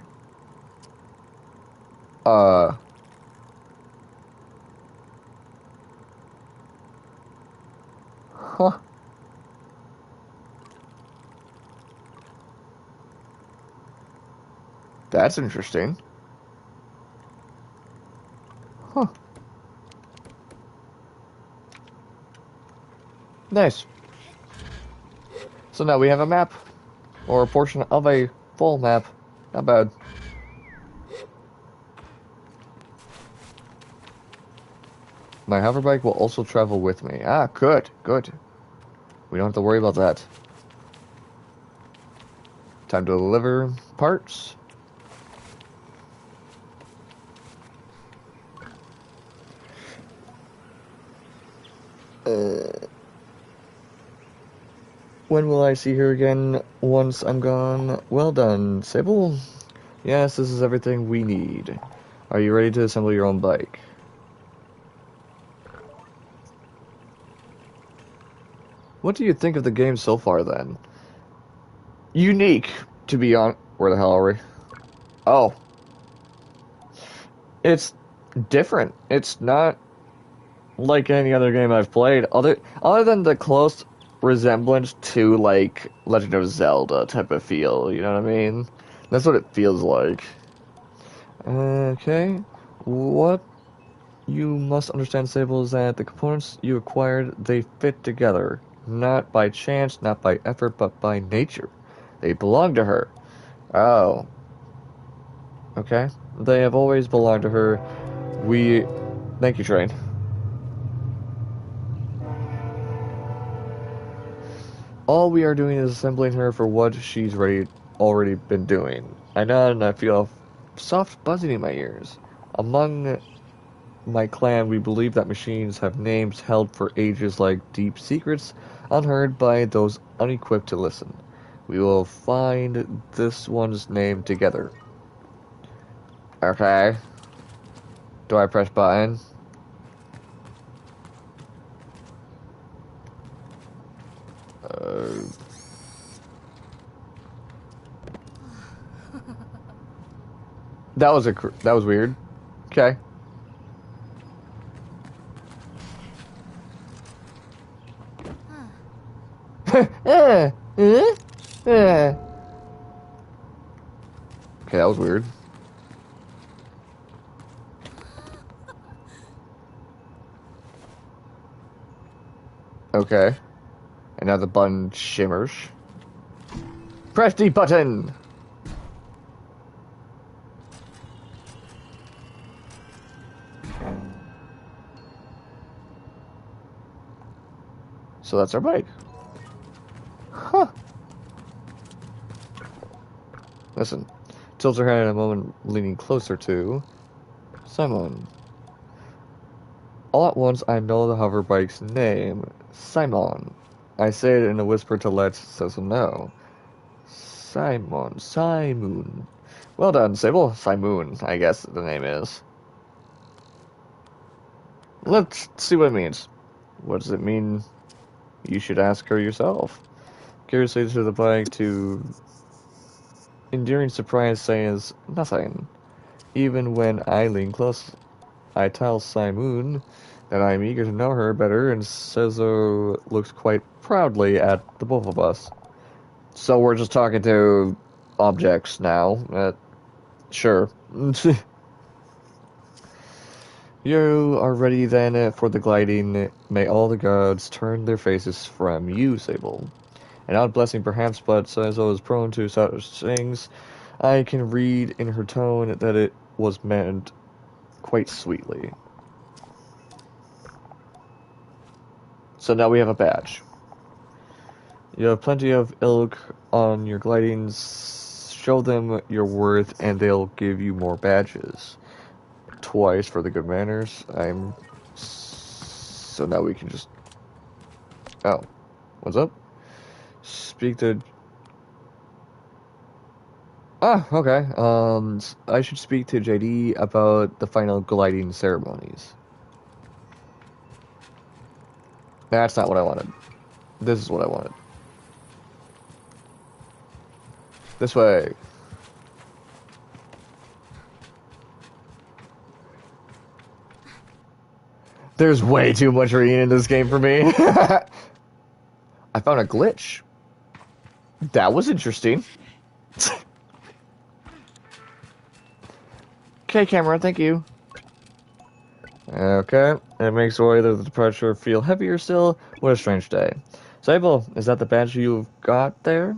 Uh. Huh. That's interesting. Huh. Nice. So now we have a map, or a portion of a full map. Not bad. My hoverbike will also travel with me. Ah, good, good. We don't have to worry about that. Time to deliver parts. When will I see her again once I'm gone? Well done, Sable. Yes, this is everything we need. Are you ready to assemble your own bike? What do you think of the game so far, then? Unique, to be on. Where the hell are we? Oh. It's different. It's not like any other game I've played, other than the close resemblance to, like, Legend of Zelda type of feel, you know what I mean? That's what it feels like. Okay. What you must understand, Sable, is that the components you acquired, they fit together. Not by chance, not by effort, but by nature. They belong to her. Oh. Okay. They have always belonged to her. We... Thank you, Train. All we are doing is assembling her for what she's already been doing. I nod and I feel a soft buzzing in my ears. Among my clan, we believe that machines have names held for ages like deep secrets, unheard by those unequipped to listen. We will find this one's name together. Okay. Do I press button? Uh... That was weird. Okay. Okay, that was weird. Okay. And now the button shimmers. Press the button! So that's our bike. Huh. Listen. Tilts her head in a moment, leaning closer to Simon. All at once, I know the hoverbike's name. Simon. I say it in a whisper to let Cecil know. Simon. Well done, Sable. Simon, I guess the name is. Let's see what it means. What does it mean? You should ask her yourself. Curiously to the bike to enduring surprise says nothing. Even when I lean close, I tell Simon that I'm eager to know her better, and Sezo looks quite proudly at the both of us. So we're just talking to objects now. Sure. You are ready then for the gliding. May all the gods turn their faces from you, Sable. An odd blessing perhaps, but Sezo is prone to such things. I can read in her tone that it was meant quite sweetly. So now we have a badge. You have plenty of ilk on your glidings. Show them your worth, and they'll give you more badges. Twice for the good manners. So now we can just. Oh, what's up? Speak to. Ah, okay. I should speak to JD about the final gliding ceremonies. That's not what I wanted. This is what I wanted. This way. There's way too much reading in this game for me. I found a glitch. That was interesting. Okay, camera, thank you. Okay, it makes the weight of the departure feel heavier still. What a strange day. Sable, is that the badge you've got there?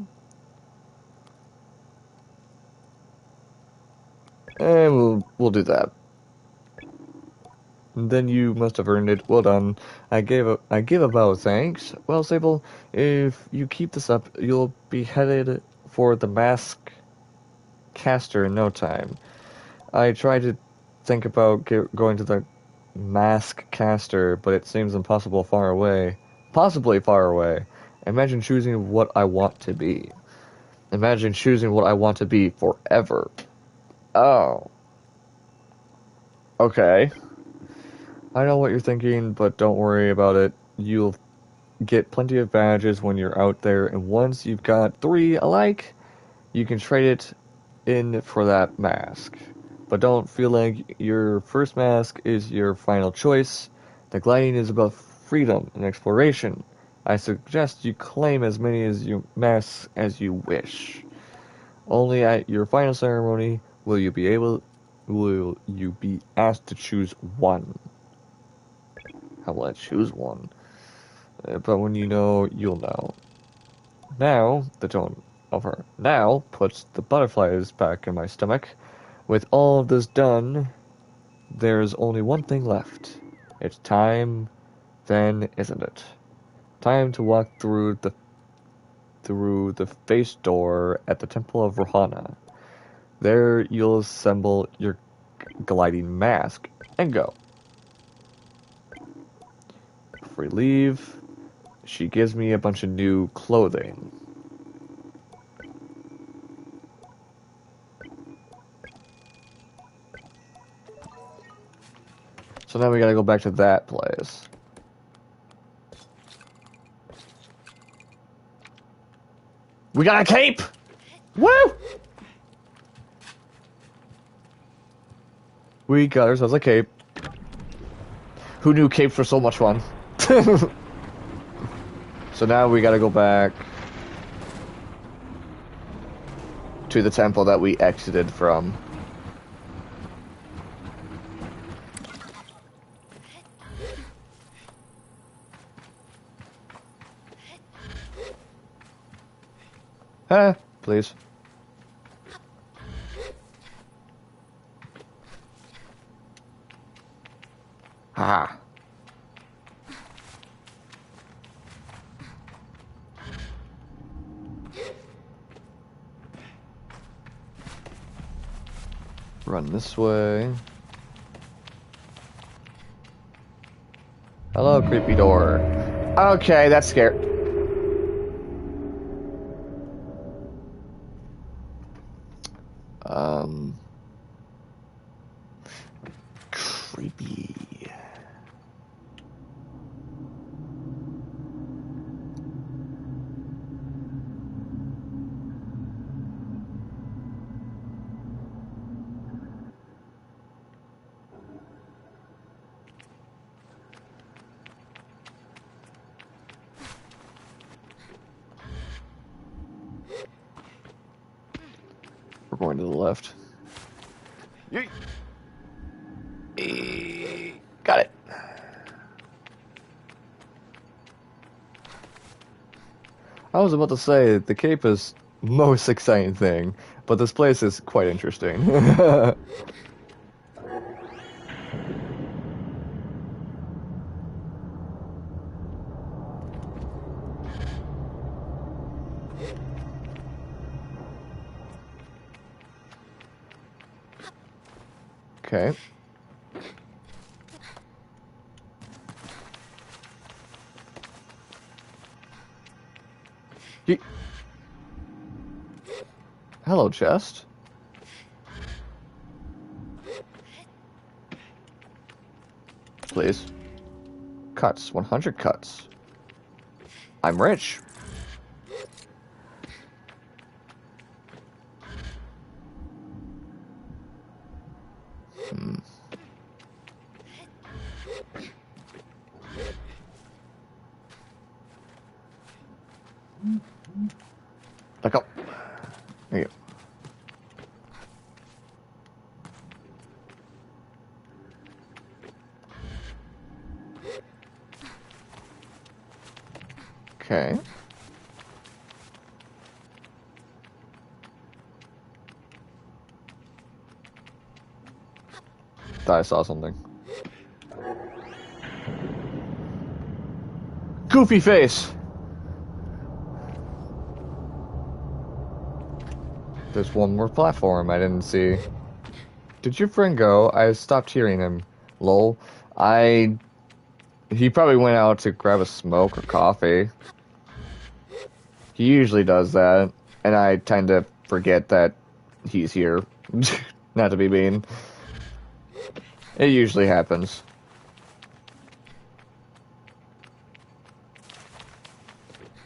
We'll do that. Then you must have earned it. Well done. I give a bow, thanks. Well, Sable, if you keep this up, you'll be headed for the mask caster in no time. I tried to think about going to the mask caster, but it seems impossible far away. Possibly far away. Imagine choosing what I want to be. Imagine choosing what I want to be forever. Oh. Okay. I know what you're thinking, but don't worry about it. You'll get plenty of badges when you're out there, and once you've got 3 alike, you can trade it in for that mask. But don't feel like your first mask is your final choice. The gliding is about freedom and exploration. I suggest you claim as many as you masks as you wish. Only at your final ceremony will you be asked to choose one. How will I choose one? But when you know, you'll know. Now, the tone of her now puts the butterflies back in my stomach. With all of this done, there's only one thing left. It's time, then, isn't it? Time to walk through the face door at the Temple of Rohana. There you'll assemble your gliding mask and go. Before we leave, she gives me a bunch of new clothing. So now we gotta go back to that place. We got a cape! Woo! We got ourselves a cape. Who knew capes were so much fun? So now we gotta go back to the temple that we exited from. Please. Haha. Run this way. Hello, creepy door. Okay, that's scary. Creepy. We're going to the left. Yeet. Got it. I was about to say, the cape is most exciting thing, but this place is quite interesting. Okay. Ye- Hello, chest. Please. Cuts. 100 cuts. I'm rich. Hmm. Back up. There you go. Okay. Thought I saw something. Goofy face! There's one more platform I didn't see. Did your friend go? I stopped hearing him. Lol. He probably went out to grab a smoke or coffee. He usually does that, and I tend to forget that he's here. Not to be mean. It usually happens.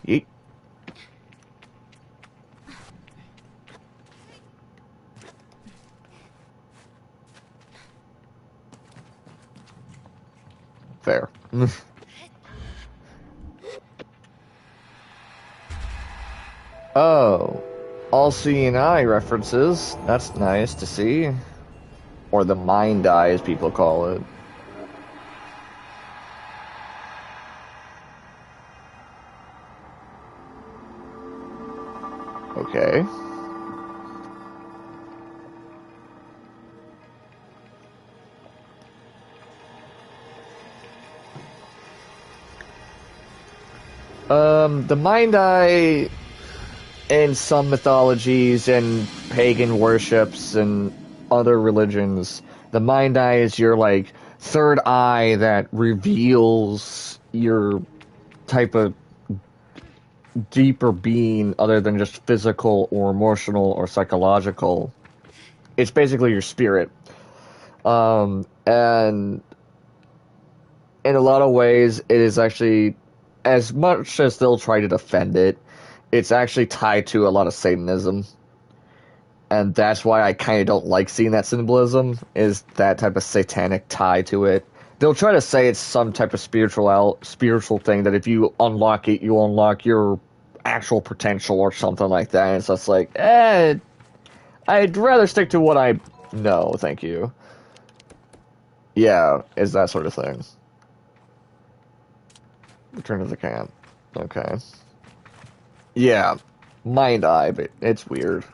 Yeet. Fair. Oh. All-seeing eye references. That's nice to see. Or the mind eye, as people call it. Okay. The mind eye in some mythologies and pagan worships and other religions, the mind eye is your like third eye that reveals your type of deeper being other than just physical or emotional or psychological. It's basically your spirit. And in a lot of ways, it is actually, as much as they'll try to defend it, it's actually tied to a lot of Satanism. And that's why I kind of don't like seeing that symbolism, is that type of satanic tie to it. They'll try to say it's some type of spiritual thing that if you unlock it, you unlock your actual potential or something like that. And it's just like, I'd rather stick to what I know, thank you. Yeah, is that sort of thing. Return to the camp. Okay. Yeah, mind eye, but it's weird.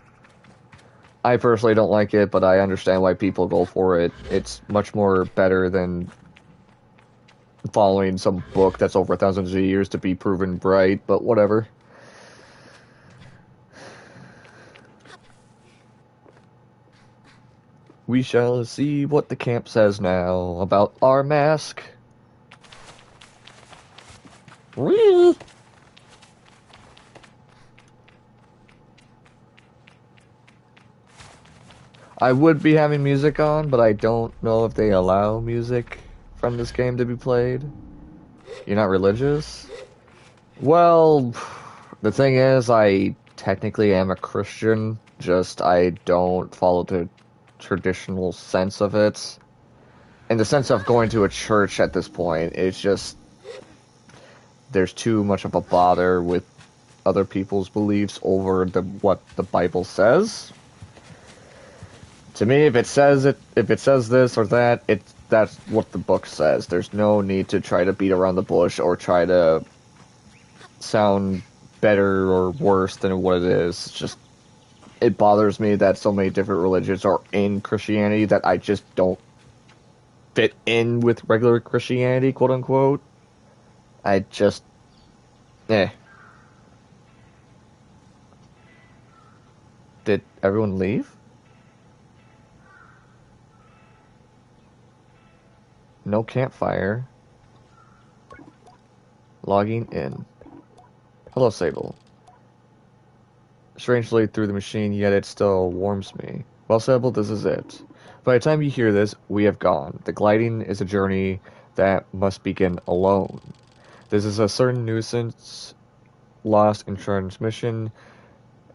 I personally don't like it, but I understand why people go for it. It's much more better than following some book that's over thousands of years to be proven right, but whatever. We shall see what the camp says now about our mask. Whee! I would be having music on, but I don't know if they allow music from this game to be played. You're not religious? Well, the thing is, I technically am a Christian, just I don't follow the traditional sense of it. In the sense of going to a church at this point, it's just there's too much of a bother with other people's beliefs over what the Bible says. To me, if it says this or that, that's what the book says. There's no need to try to beat around the bush or try to sound better or worse than what it is. It's just it bothers me that so many different religions are in Christianity that I just don't fit in with regular Christianity, quote unquote. I just eh. Did everyone leave? No campfire. Logging in. Hello, Sable. Strangely through the machine, yet it still warms me. Well, Sable, this is it. By the time you hear this, we have gone. The gliding is a journey that must begin alone. This is a certain nuisance lost in transmission,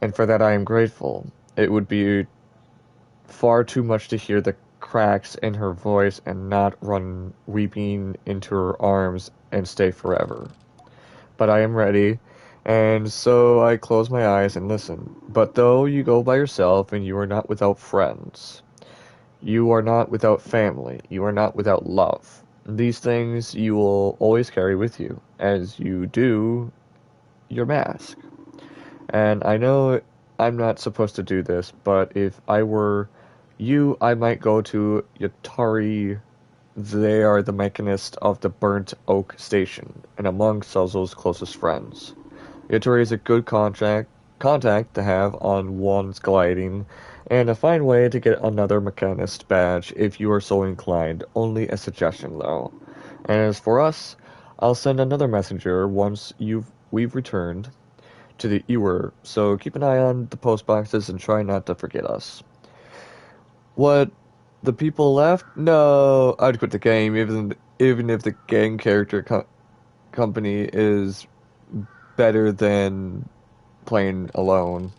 and for that I am grateful. It would be far too much to hear the cracks in her voice and not run weeping into her arms and stay forever. But I am ready, and so I close my eyes and listen. But though you go by yourself and you are not without friends, you are not without family, you are not without love. These things you will always carry with you, as you do your mask. And I know I'm not supposed to do this, but if I were you, I might go to Yatari. They are the mechanist of the Burnt Oak Station, and among Suzzle's closest friends. Yatari is a good contact to have on one's gliding, and a fine way to get another mechanist badge if you are so inclined. Only a suggestion, though. And as for us, I'll send another messenger once we've returned to the Ewer, so keep an eye on the post boxes and try not to forget us. What? The people left? No, I'd quit the game even if the game character company is better than playing alone.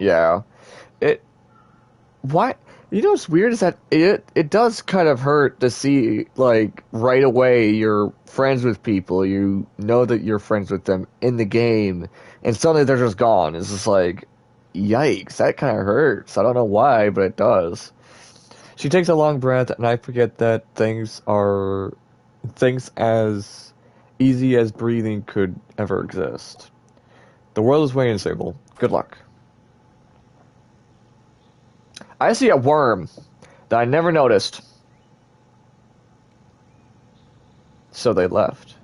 Yeah. It What? You know what's weird is that it does kind of hurt to see like right away you're friends with people, you know that you're friends with them in the game, and suddenly they're just gone. It's just like, yikes, that kind of hurts. I don't know why, but it does. She takes a long breath, and I forget that things as easy as breathing could ever exist. The world is waiting, Sable. Good luck. I see a worm that I never noticed. So they left.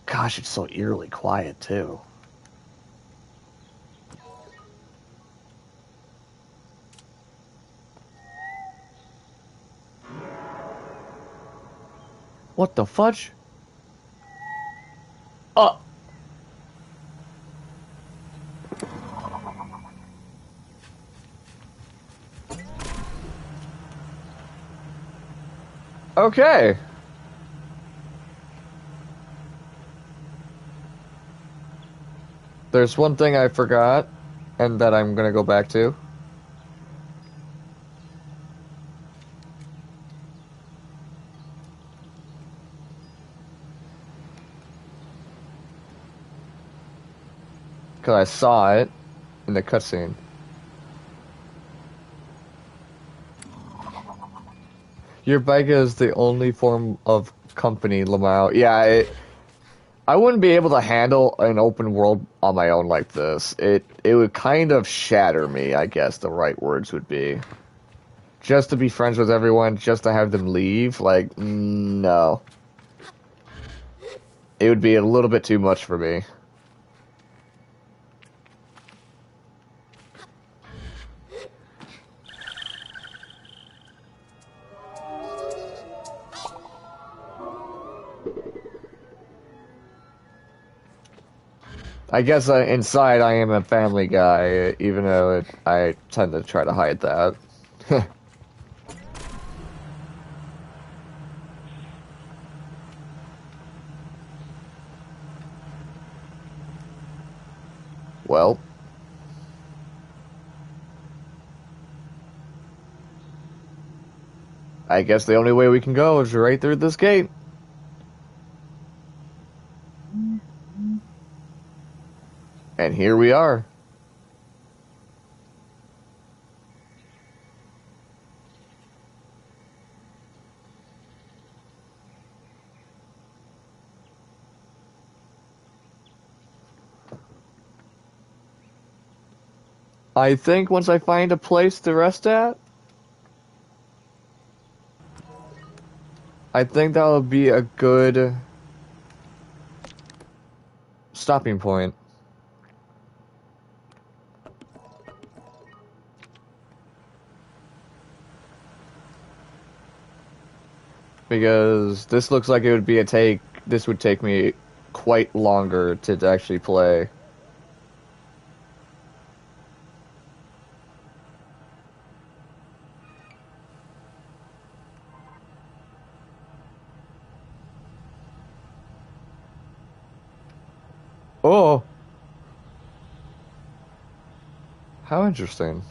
Gosh, it's so eerily quiet, too. What the fudge? Oh! Okay. There's one thing I forgot, and that I'm gonna go back to. Because I saw it in the cutscene. Your bike is the only form of company, Lamau. Yeah, I wouldn't be able to handle an open world on my own like this. It would kind of shatter me, I guess the right words would be. Just to be friends with everyone, just to have them leave, like, no. It would be a little bit too much for me. I guess inside I am a family guy, even though I tend to try to hide that. Well, I guess the only way we can go is right through this gate. And here we are. I think once I find a place to rest at, I think that'll be a good stopping point. Because this looks like it would be this would take me quite longer to actually play. Oh! How interesting.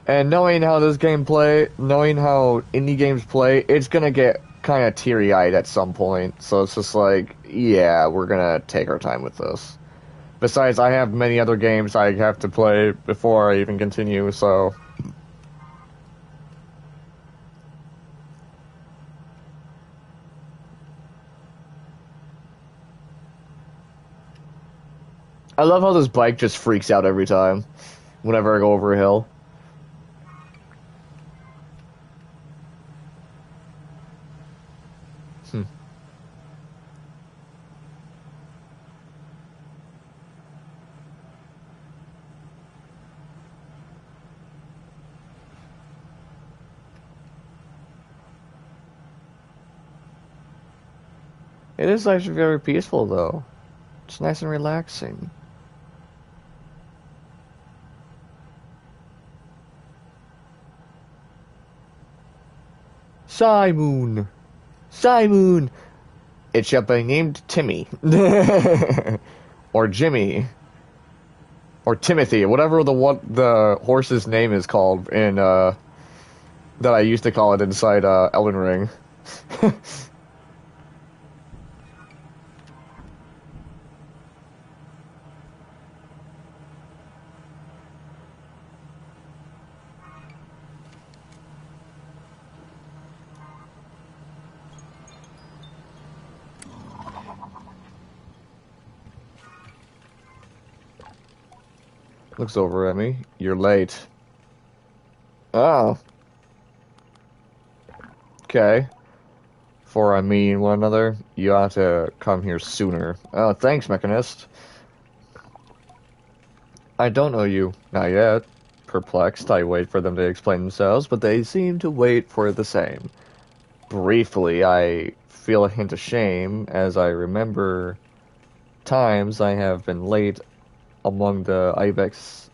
And knowing how knowing how indie games play, it's gonna get kind of teary-eyed at some point. So it's just like, yeah, we're gonna take our time with this. Besides, I have many other games I have to play before I even continue, so... I love how this bike just freaks out every time, whenever I go over a hill. Hmm. It is actually very peaceful, though. It's nice and relaxing. Simon! Simon! It shall be named Timmy. Or Jimmy. Or Timothy, whatever the horse's name is called in, that I used to call it inside, Elden Ring. Looks over at me. You're late. Oh. Okay. For I mean one another, you ought to come here sooner. Oh, thanks, Mechanist. I don't know you. Not yet. Perplexed, I wait for them to explain themselves, but they seem to wait for the same. Briefly, I feel a hint of shame as I remember times I have been late among the Ibex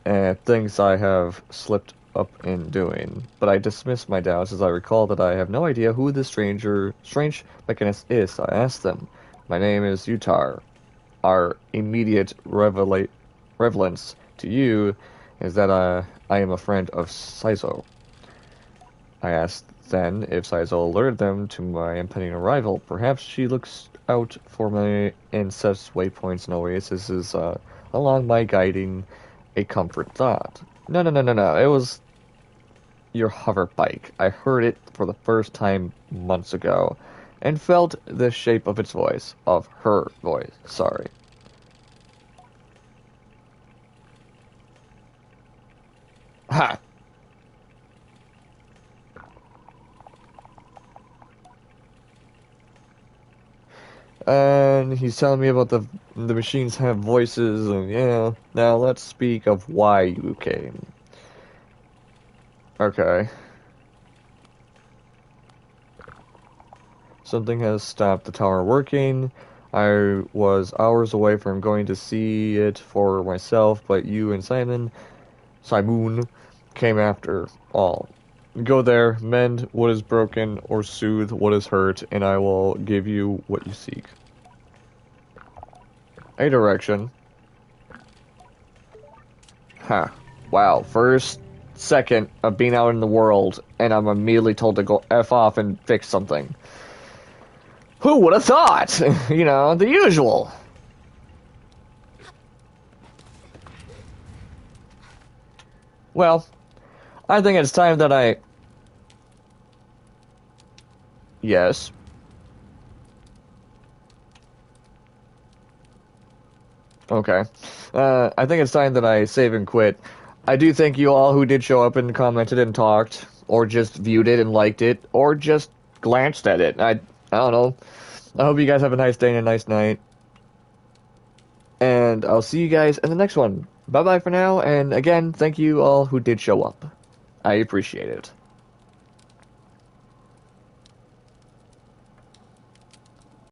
things I have slipped up in doing. But I dismiss my doubts as I recall that I have no idea who this strange mechanist is. I ask them. My name is Utar. Our immediate reverence to you is that I am a friend of Saizo. I asked then if Saizo alerted them to my impending arrival. Perhaps she looks out for me and sets waypoints and oases along my guiding a comfort thought. No, no, no, no, no. It was your hover bike. I heard it for the first time months ago and felt the shape of its voice. Of her voice, sorry. Ha! And he's telling me about the machines have voices, and yeah. Now let's speak of why you came. Okay. Something has stopped the tower working. I was hours away from going to see it for myself, but you and Simon, came after all. Go there, mend what is broken, or soothe what is hurt, and I will give you what you seek. A direction. Huh. Wow. First second of being out in the world, and I'm immediately told to go F off and fix something. Who would have thought? You know, the usual. Well, I think it's time that I... Yes. Okay. I think it's time that I save and quit. I do thank you all who did show up and commented and talked, or just viewed it and liked it, or just glanced at it. I don't know. I hope you guys have a nice day and a nice night. And I'll see you guys in the next one. Bye bye for now, and again, thank you all who did show up. I appreciate it.